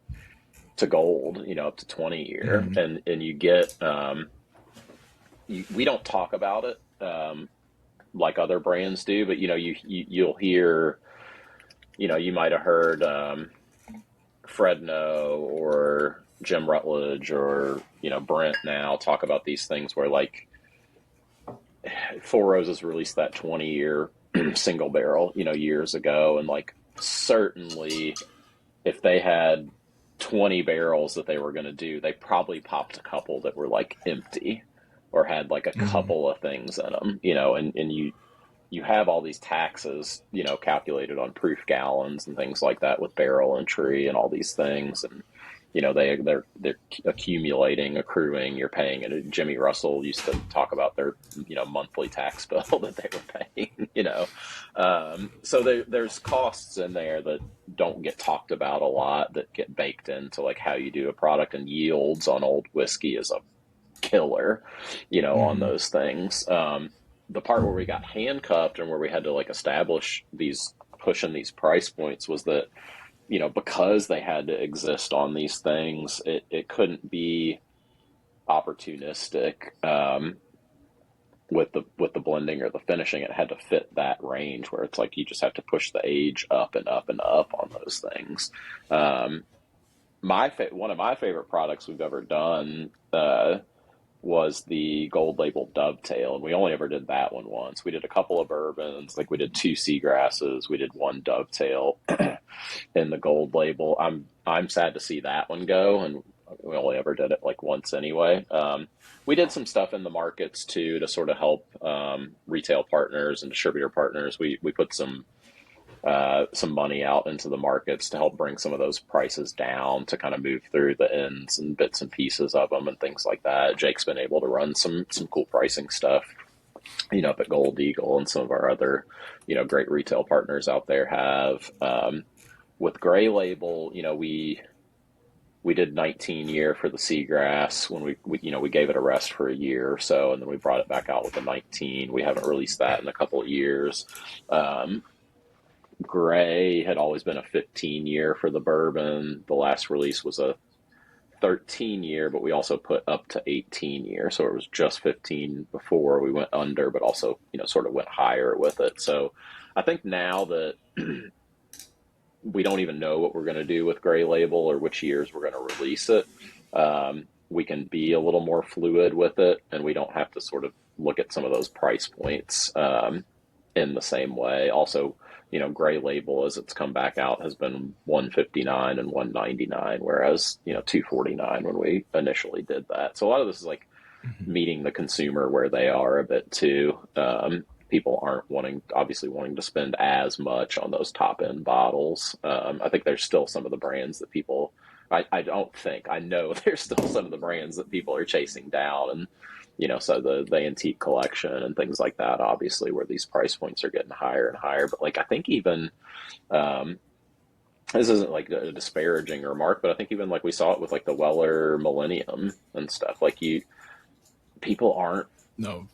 gold, you know, up to 20-year. And you get we don't talk about it like other brands do, but you know, you'll hear, you know, you might have heard Fredno or Jim Rutledge or, you know, Brent now talk about these things where like Four Roses released that 20-year single barrel, you know, years ago. And like, certainly if they had 20 barrels that they were going to do, they probably popped a couple that were like empty or had like a couple of things in them, you know, and you have all these taxes, you know, calculated on proof gallons and things like that with barrel entry and all these things. And, you know, they're accumulating, accruing, you're paying it. And Jimmy Russell used to talk about their, you know, monthly tax bill that they were paying, you know. So there's costs in there that don't get talked about a lot that get baked into like how you do a product, and yields on old whiskey is a killer, you know, on those things. The part where we got handcuffed and where we had to like establish pushing these price points was that, you know, because they had to exist on these things, it couldn't be opportunistic with the blending or the finishing. It had to fit that range where it's like you just have to push the age up and up and up on those things. One of my favorite products we've ever done was the Gold Label Dovetail, and we only ever did that one once. We did a couple of bourbons, like we did 2 Seagrasses, we did 1 Dovetail in the Gold Label. I'm sad to see that one go, and we only ever did it like once anyway. We did some stuff in the markets too to sort of help retail partners and distributor partners. We put some money out into the markets to help bring some of those prices down, to kind of move through the ends and bits and pieces of them and things like that. Jake's been able to run some cool pricing stuff, you know, up at Gold Eagle, and some of our other, you know, great retail partners out there have. With Gray Label, you know, we did 19-year for the Seagrass when we gave it a rest for a year or so, and then we brought it back out with a 19. We haven't released that in a couple of years. Gray had always been a 15-year for the bourbon. The last release was a 13-year, but we also put up to 18-year. So it was just 15 before we went under, but also, you know, sort of went higher with it. So I think now that we don't even know what we're going to do with Gray Label or which years we're going to release it, we can be a little more fluid with it, and we don't have to sort of look at some of those price points in the same way. Also, you know, Gray Label, as it's come back out, has been $159 and $199, whereas, you know, $249 when we initially did that. So a lot of this is like meeting the consumer where they are a bit too. People aren't obviously wanting to spend as much on those top end bottles. I think there's still some of the brands that people, I know there's still some of the brands that people are chasing down, and, you know, so the antique collection and things like that, obviously, where these price points are getting higher and higher. But like, I think even, this isn't like a disparaging remark, but I think even like we saw it with like the Weller Millennium and stuff, like people aren't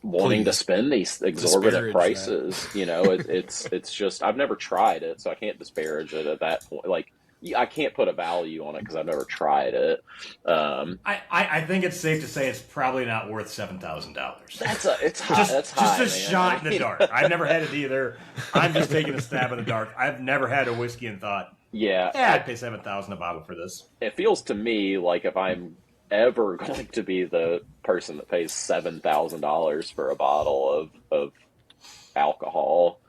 wanting to spend these exorbitant prices. You know, it's just, I've never tried it, so I can't disparage it at that point. Like, I can't put a value on it because I've never tried it. I think it's safe to say it's probably not worth $7,000. It's high. That's high, just a shot in the dark. I've never had it either. I'm just taking a stab in the dark. I've never had a whiskey and thought, I'd pay $7,000 a bottle for this. It feels to me like if I'm ever going to be the person that pays $7,000 for a bottle of alcohol,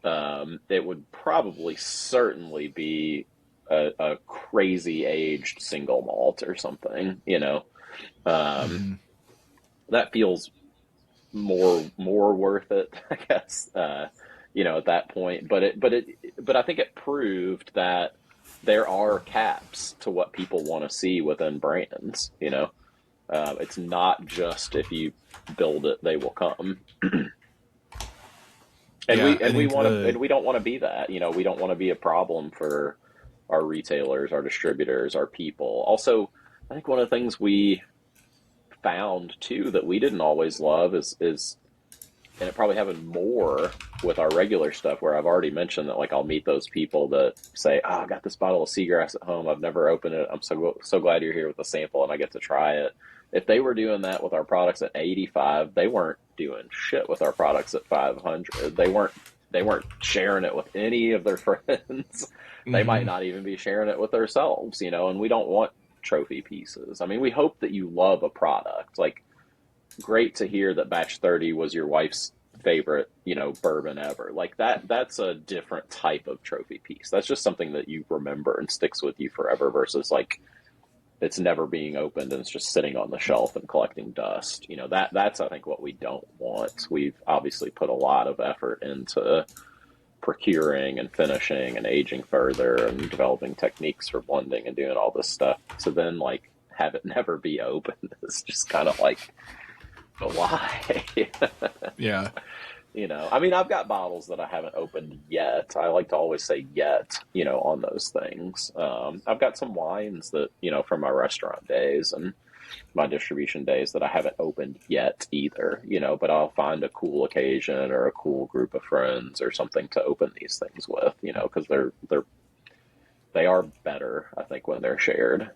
it would probably certainly be a crazy aged single malt or something, you know. That feels more worth it, I guess. At that point, but I think it proved that there are caps to what people want to see within brands. It's not just if you build it, they will come. And Yeah, I we think want to, and we don't want to be that. We don't want to be a problem for our retailers, our distributors, our people. Also, I think one of the things we found too that we didn't always love is and it probably happened more with our regular stuff where I've already mentioned that, like, I'll meet those people that say, "Oh, I got this bottle of seagrass at home. I've never opened it. I'm so glad you're here with a sample and I get to try it." If they were doing that with our products at 85, they weren't doing shit with our products at 500. They weren't sharing it with any of their friends. They might not even be sharing it with themselves, and we don't want trophy pieces. I mean, we hope that you love a product. Like, great to hear that batch 30 was your wife's favorite, bourbon ever. Like, that's a different type of trophy piece. That's just something that you remember and sticks with you forever versus, like, it's never being opened and it's just sitting on the shelf and collecting dust. That's, I think, what we don't want. We've obviously put a lot of effort into procuring and finishing and aging further and developing techniques for blending and doing all this stuff. So then, like, have it never be opened is just kind of like, but why? Yeah. I mean, I've got bottles that I haven't opened yet. I like to always say yet, on those things. I've got some wines that, from my restaurant days and my distribution days that I haven't opened yet either, but I'll find a cool occasion or a cool group of friends or something to open these things with, because they are better, I think, when they're shared.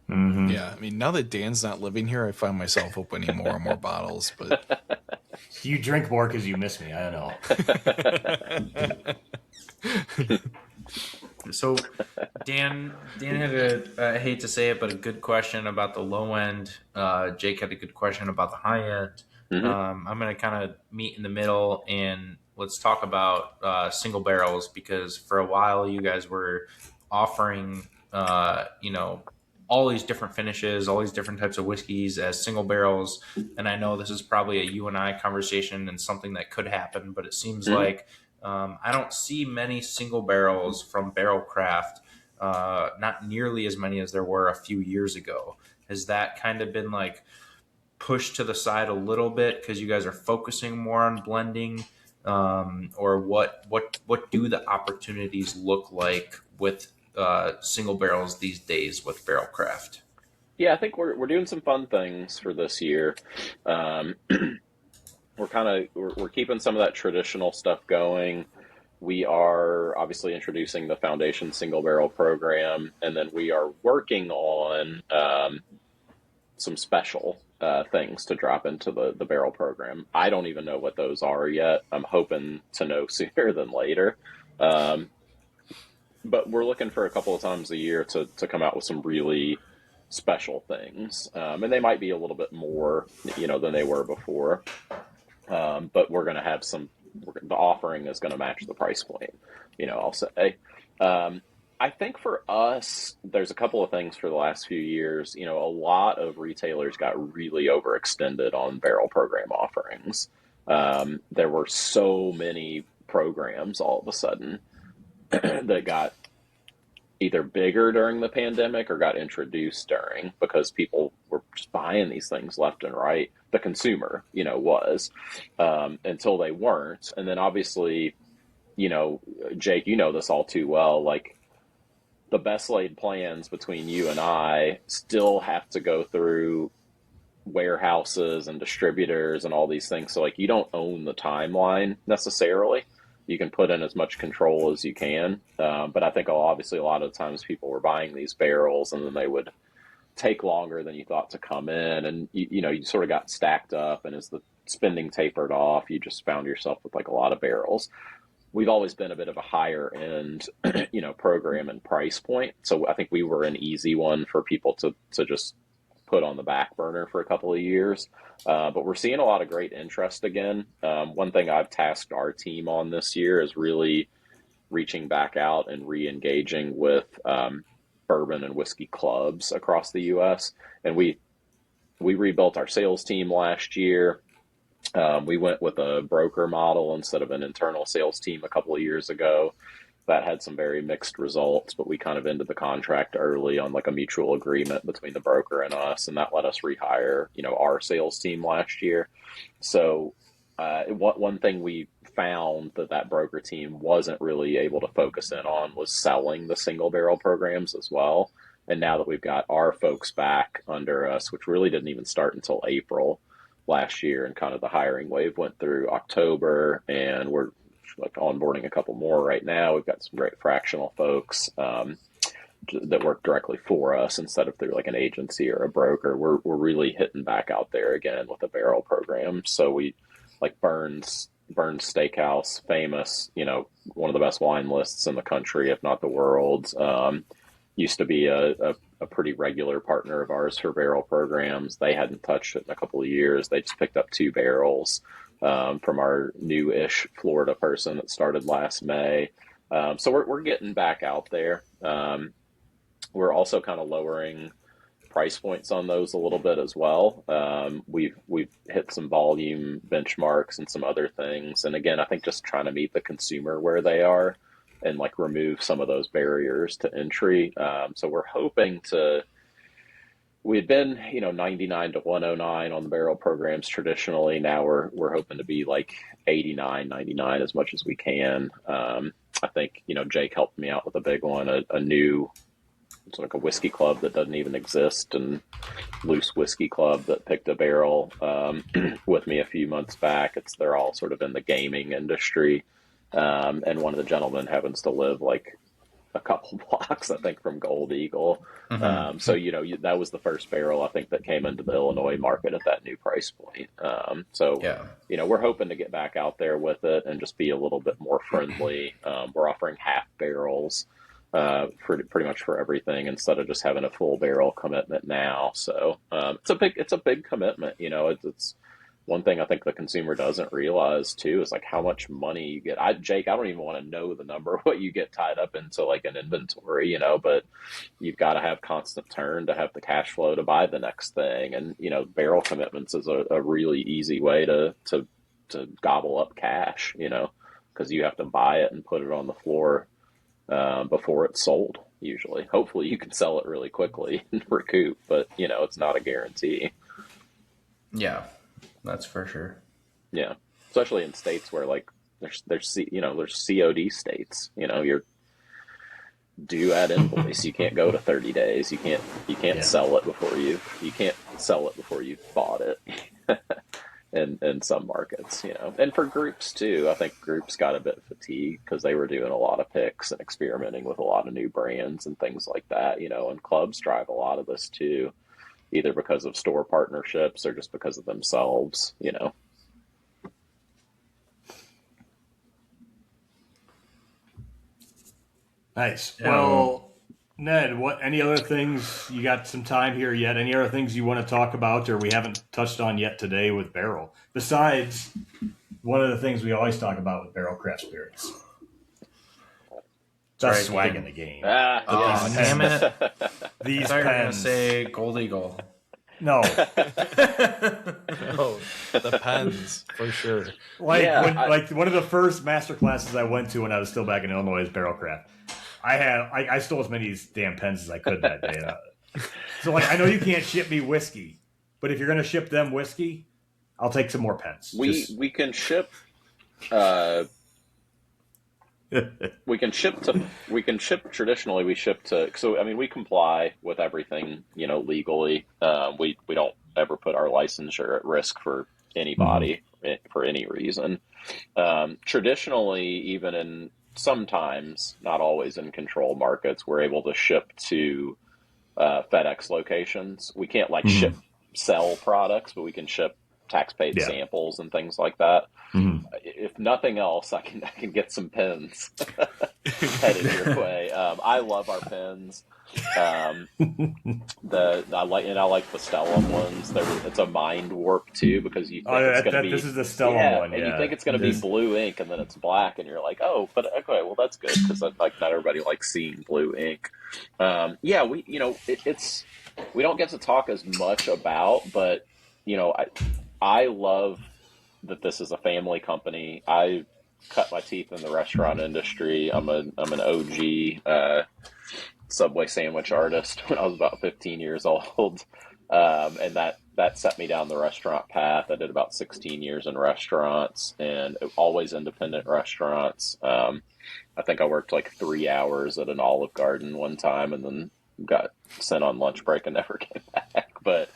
Mm-hmm. Yeah, I mean, now that Dan's not living here, I find myself opening more and more bottles. But You drink more because you miss me. I don't know. So Dan had I hate to say it, but a good question about the low end. Jake had a good question about the high end. Mm-hmm. I'm going to kind of meet in the middle and let's talk about single barrels, because for a while you guys were offering, all these different finishes, all these different types of whiskeys as single barrels. And I know this is probably a you and I conversation and something that could happen, but it seems like I don't see many single barrels from Barrel Craft, not nearly as many as there were a few years ago. Has that kind of been like pushed to the side a little bit because you guys are focusing more on blending? Or what do the opportunities look like with single barrels these days with Barrel Craft? Yeah, I think we're doing some fun things for this year. We're keeping some of that traditional stuff going. We are obviously introducing the Foundation Single Barrel program, and then we are working on some special things to drop into the barrel program. I don't even know what those are yet. I'm hoping to know sooner than later. But we're looking for a couple of times a year to come out with some really special things. And they might be a little bit more, than they were before. But we're going to have the offering is going to match the price point, I'll say. I think for us, there's a couple of things for the last few years. A lot of retailers got really overextended on barrel program offerings. There were so many programs all of a sudden that got either bigger during the pandemic or got introduced during, because people were just buying these things left and right. The consumer, was, until they weren't. And then obviously, Jake, this all too well, like, the best laid plans between you and I still have to go through warehouses and distributors and all these things. So, like, you don't own the timeline necessarily. You can put in as much control as you can. But I think obviously a lot of times people were buying these barrels and then they would take longer than you thought to come in. And, you sort of got stacked up. And as the spending tapered off, you just found yourself with like a lot of barrels. We've always been a bit of a higher end, program and price point. So I think we were an easy one for people to just put on the back burner for a couple of years. But we're seeing a lot of great interest again. One thing I've tasked our team on this year is really reaching back out and re-engaging with bourbon and whiskey clubs across the U.S. And we rebuilt our sales team last year. We went with a broker model instead of an internal sales team a couple of years ago. That had some very mixed results, but we kind of ended the contract early on like a mutual agreement between the broker and us, and that let us rehire, our sales team last year. So one thing we found that broker team wasn't really able to focus in on was selling the single barrel programs as well. And now that we've got our folks back under us, which really didn't even start until April last year, and kind of the hiring wave went through October, and we're like onboarding a couple more right now. We've got some great fractional folks that work directly for us instead of through like an agency or a broker. We're really hitting back out there again with the barrel program. So we like Burns Steakhouse, famous, one of the best wine lists in the country, if not the world. Used to be a pretty regular partner of ours for barrel programs. They hadn't touched it in a couple of years. They just picked up 2 barrels from our new-ish Florida person that started last May. So we're getting back out there. We're also kind of lowering price points on those a little bit as well. We've hit some volume benchmarks and some other things. And again, I think just trying to meet the consumer where they are and like remove some of those barriers to entry. So we're hoping we had been, 99 to 109 on the barrel programs traditionally. Now we're hoping to be like 89, 99 as much as we can. I think, Jake helped me out with a big one, a new, it's like a whiskey club that doesn't even exist, and loose whiskey club that picked a barrel with me a few months back. They're all sort of in the gaming industry. And one of the gentlemen happens to live like a couple blocks, I think, from Gold Eagle. Mm-hmm. So, that was the first barrel, I think, that came into the Illinois market at that new price point. We're hoping to get back out there with it and just be a little bit more friendly. We're offering half barrels pretty much for everything instead of just having a full barrel commitment now. So it's a big commitment. It's one thing I think the consumer doesn't realize too is like how much money you get. Jake, I don't even want to know the number of what you get tied up into like an inventory, but you've got to have constant turn to have the cash flow to buy the next thing. And, barrel commitments is a really easy way to gobble up cash, because you have to buy it and put it on the floor before it's sold usually. Hopefully you can sell it really quickly and recoup, but it's not a guarantee. Yeah. That's for sure. Yeah, especially in states where like there's COD states. You're due at invoice. You can't go to 30 days. You can't sell it before you can't sell it before you've bought it. in some markets, and for groups too. I think groups got a bit fatigued because they were doing a lot of picks and experimenting with a lot of new brands and things like that. And clubs drive a lot of this too, either because of store partnerships or just because of themselves, Nice. Well, Ned, any other things, you got some time here yet? Any other things you want to talk about or we haven't touched on yet today with Barrel? Besides, one of the things we always talk about with Barrel Craft Spirits. Best swag in the game. Oh, damn it. These I thought you were going to pens. say Gold Eagle. No. Oh, the pens for sure. Like one of the first master classes I went to when I was still back in Illinois is Barrel Craft. I stole as many of these damn pens as I could that day. So like, I know you can't ship me whiskey, but if you're going to ship them whiskey, I'll take some more pens. We can ship. We can ship traditionally. We ship to. So I mean, we comply with everything legally. We don't ever put our licensure at risk for anybody for any reason. Traditionally, even in sometimes, not always in control markets, we're able to ship to FedEx locations. We can't sell products, but we can ship tax-paid samples and things like that. If nothing else, I can get some pens headed your way. I love our pens. I like the Stellum ones. It's a mind warp too, because you think it's going to be. This is the Stellum one, and you think it's going to be blue ink, and then it's black, and you're like, oh, but okay, well that's good because like not everybody likes seeing blue ink. It's we don't get to talk as much about, but I love that this is a family company. I cut my teeth in the restaurant industry. I'm an OG Subway sandwich artist when I was about 15 years old, and that set me down the restaurant path. I did about 16 years in restaurants, and always independent restaurants. I think I worked like 3 hours at an Olive Garden one time, and then got sent on lunch break and never came back. But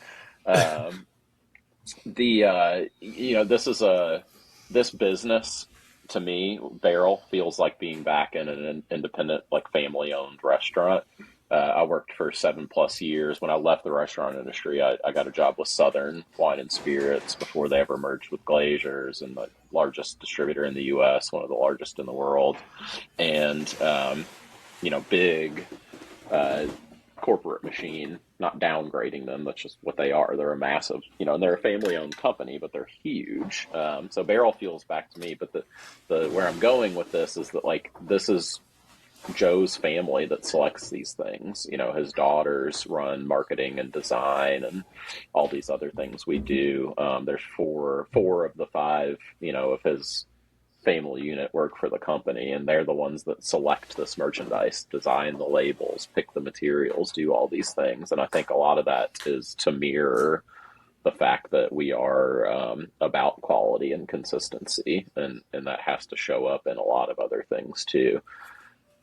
this business, to me, Barrell feels like being back in an independent, like family owned restaurant. I worked for 7+ years. When I left the restaurant industry, I got a job with Southern Wine and Spirits before they ever merged with Glazers, and the largest distributor in the U.S., one of the largest in the world. And, big corporate machine, not downgrading them. That's just what they are. They're a massive, and they're a family owned company, but they're huge. So Barrell feels back to me, but the where I'm going with this is that, like, this is Joe's family that selects these things. His daughters run marketing and design and all these other things we do. There's four of the five, of his family unit work for the company, and they're the ones that select this merchandise, design the labels, pick the materials, do all these things. And I think a lot of that is to mirror the fact that we are about quality and consistency, and that has to show up in a lot of other things too.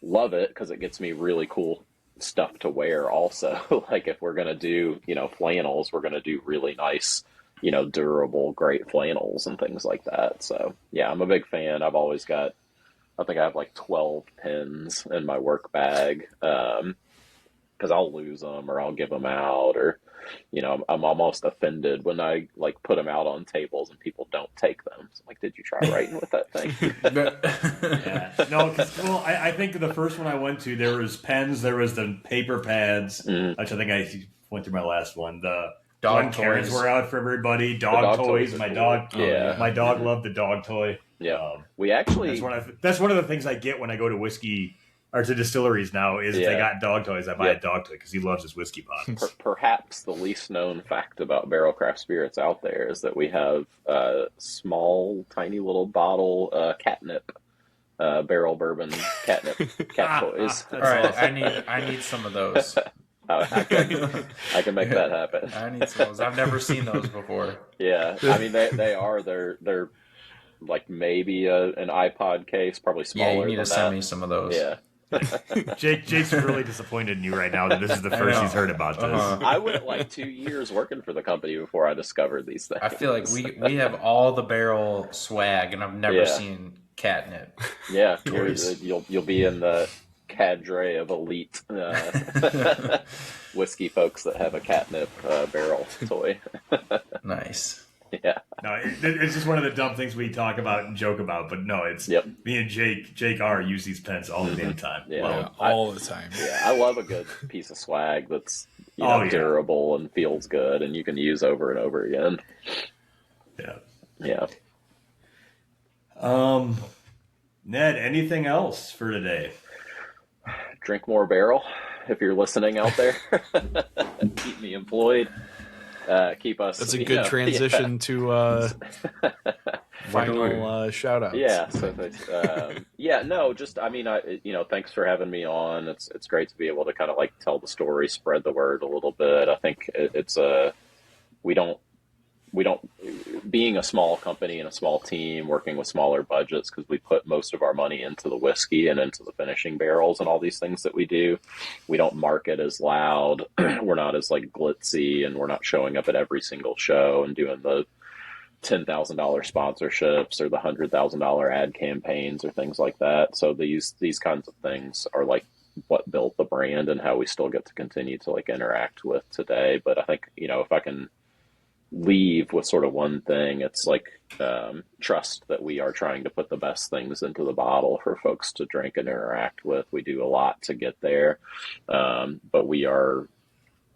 Love it because it gets me really cool stuff to wear also. Like if we're going to do, flannels, we're going to do really nice, durable, great flannels and things like that. So yeah, I'm a big fan. I think I have like 12 pins in my work bag. Cause I'll lose them or I'll give them out, or, I'm almost offended when I like put them out on tables and people don't take them. So I'm like, did you try writing with that thing? Yeah. No, because I think the first one I went to, there was pens, there was the paper pads, which I think I went through my last one. The dog toys were out for everybody. Dog toys. My dog loved the dog toy. Yeah, we actually. That's one of the things I get when I go to whiskey or to distilleries now is if they got dog toys, I buy a dog toy because he loves his whiskey bottles. Perhaps the least known fact about Barrell Craft Spirits out there is that we have small, tiny little bottle catnip, barrel bourbon catnip cat toys. All right, I need some of those. I can make that happen. I need some of those. I've never seen those before. Yeah, I mean they're like maybe an iPod case, probably smaller. Yeah, you need to send me some of those. Yeah. Jake's really disappointed in you right now that this is the first he's heard about this. I went like 2 years working for the company before I discovered these things. I feel like we have all the Barrel swag, and I've never seen catnip. Yeah, you'll be in the cadre of elite whiskey folks that have a catnip barrel toy. Nice. Yeah. No, it's just one of the dumb things we talk about and joke about, but no, it's me and Jake R use these pens all the damn time. Yeah, all the time. Yeah, I love a good piece of swag that's durable and feels good and you can use over and over again. Yeah. Ned, anything else for today? Drink more Barrell if you're listening out there. Keep me employed. Keep us. That's a good transition to final shout outs. Yeah. So, thanks for having me on. It's great to be able to kind of like tell the story, spread the word a little bit. I think we don't being a small company and a small team working with smaller budgets, because we put most of our money into the whiskey and into the finishing barrels and all these things that we do. We don't market as loud. We're not as like glitzy, and we're not showing up at every single show and doing the $10,000 sponsorships or the $100,000 ad campaigns or things like that. So these kinds of things are like what built the brand and how we still get to continue to like interact with today. But I think, if I can leave with sort of one thing, it's like trust that we are trying to put the best things into the bottle for folks to drink and interact with. We do a lot to get there, but we are,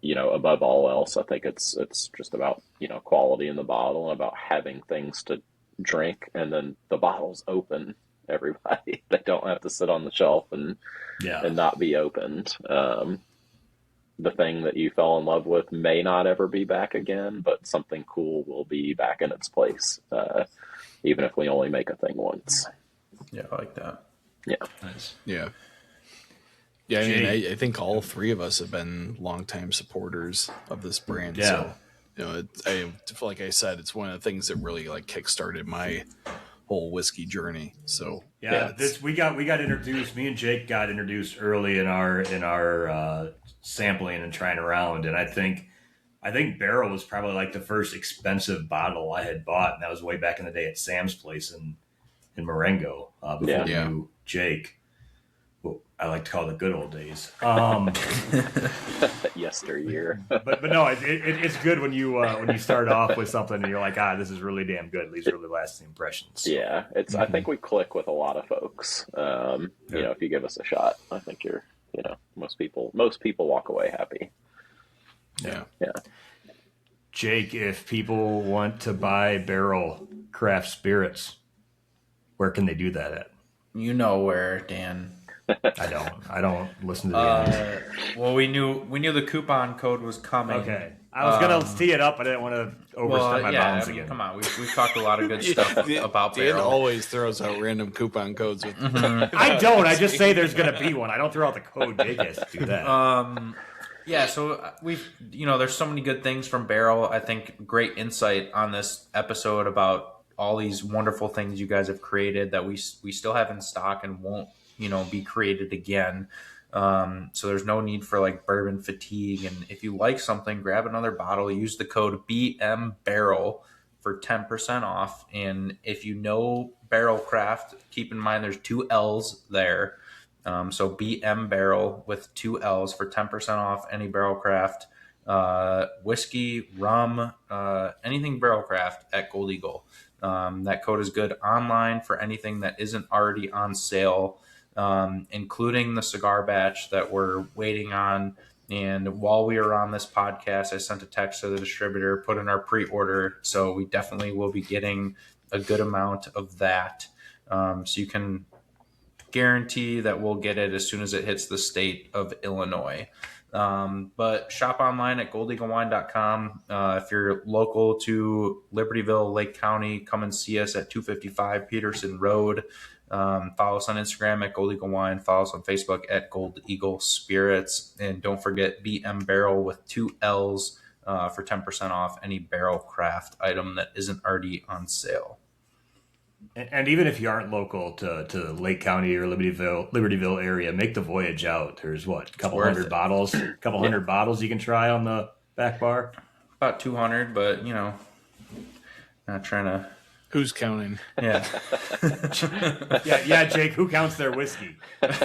above all else, I think it's just about quality in the bottle and about having things to drink, and then the bottle's open. Everybody, they don't have to sit on the shelf and not be opened. The thing that you fell in love with may not ever be back again, but something cool will be back in its place even if we only make a thing once. Yeah, I like that. Yeah. Nice. Yeah. Yeah, I mean, I think all three of us have been longtime supporters of this brand. Yeah. So, like I said, it's one of the things that really like kickstarted my whole whiskey journey. So Yeah, we got introduced. Me and Jake got introduced early in our sampling and trying around, and I think Barrell was probably like the first expensive bottle I had bought, and that was way back in the day at Sam's place in Marengo before we knew Jake. Well, I like to call it the good old days. Yesteryear. but no, it's good when you start off with something and you're like, this is really damn good. It leaves really lasting impressions. Yeah, it's. I think we click with a lot of folks. If you give us a shot, I think you're. Most people walk away happy. Yeah. Jake, if people want to buy Barrell craft spirits, where can they do that at? You know where, Dan. I don't listen to the end. Well, we knew the coupon code was coming. Okay. I was going to tee it up, but I didn't want to overstep my bounds again. Come on. We've talked a lot of good stuff about Dan Barrell. always throws out random coupon codes. With I don't. I just say there's going to be one. I don't throw out the code. Jake has to do that. Yeah, so there's so many good things from Barrell. I think great insight on this episode about all these wonderful things you guys have created that we still have in stock and won't, be created again. So there's no need for like bourbon fatigue. And if you like something, grab another bottle, use the code BM Barrel for 10% off. And if you know Barrel Craft, keep in mind there's 2 L's there. So BM Barrel with 2 L's for 10% off any Barrel Craft whiskey, rum, anything Barrel Craft at Gold Eagle. That code is good online for anything that isn't already on sale, including the cigar batch that we're waiting on. And while we were on this podcast, I sent a text to the distributor, put in our pre-order. So we definitely will be getting a good amount of that. So you can guarantee that we'll get it as soon as it hits the state of Illinois. But shop online at goldeaglewine.com. If you're local to Libertyville, Lake County, come and see us at 255 Peterson Road. Follow us on Instagram at Gold Eagle Wine. Follow us on Facebook at Gold Eagle Spirits. And don't forget BM Barrel with 2 L's for 10% off any Barrel Craft item that isn't already on sale. And even if you aren't local to Lake County or Libertyville area, make the voyage out. There's a couple hundred bottles you can try on the back bar. About 200, but not trying to. Who's counting? Yeah. yeah, Jake, who counts their whiskey?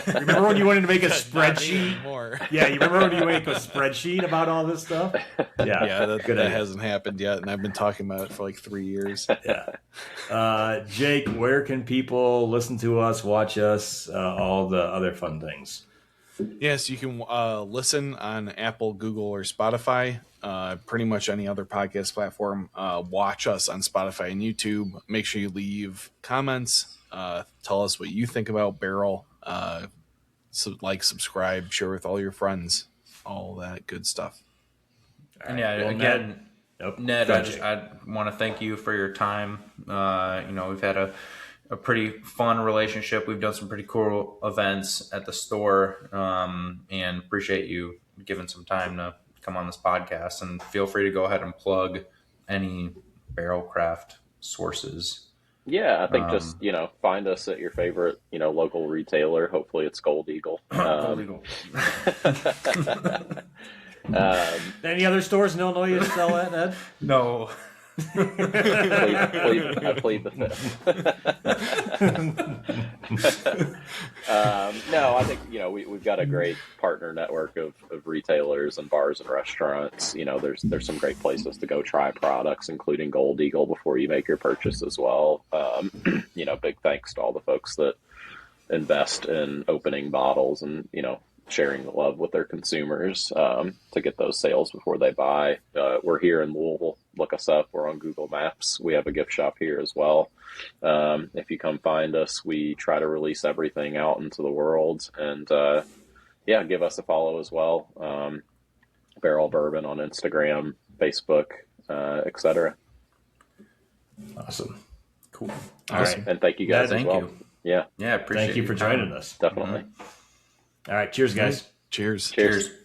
Remember when you wanted to make a spreadsheet? Yeah, you remember when you make a spreadsheet about all this stuff? Yeah, that hasn't happened yet, and I've been talking about it for like 3 years. Yeah. Jake, where can people listen to us, watch us, all the other fun things? Yes, you can listen on Apple, Google, or Spotify. Pretty much any other podcast platform. Watch us on Spotify and YouTube. Make sure you leave comments. Tell us what you think about Barrell. Subscribe, share with all your friends. All that good stuff. And again, Ned, I want to thank you for your time. We've had a pretty fun relationship. We've done some pretty cool events at the store, and appreciate you giving some time to come on this podcast. And feel free to go ahead and plug any Barrel Craft sources. Yeah, I think just find us at your favorite local retailer. Hopefully, it's Gold Eagle. Gold Eagle. Any other stores in Illinois you sell at, Ned? No. I plead the fifth. No, I think we've got a great partner network of retailers and bars and restaurants. There's some great places to go try products, including Gold Eagle, before you make your purchase as well. Big thanks to all the folks that invest in opening bottles and sharing the love with their consumers to get those sales before they buy. We're here in Louisville. Look us up. We're on Google Maps. We have a gift shop here as well. If you come find us, we try to release everything out into the world. And give us a follow as well. Barrel Bourbon on Instagram, Facebook, etc. Awesome. Cool. All right. And thank you guys Thank as well. you. Yeah, Yeah, appreciate Thank you for your time. joining us. definitely. All right. Cheers, guys. Cheers. Cheers. Cheers.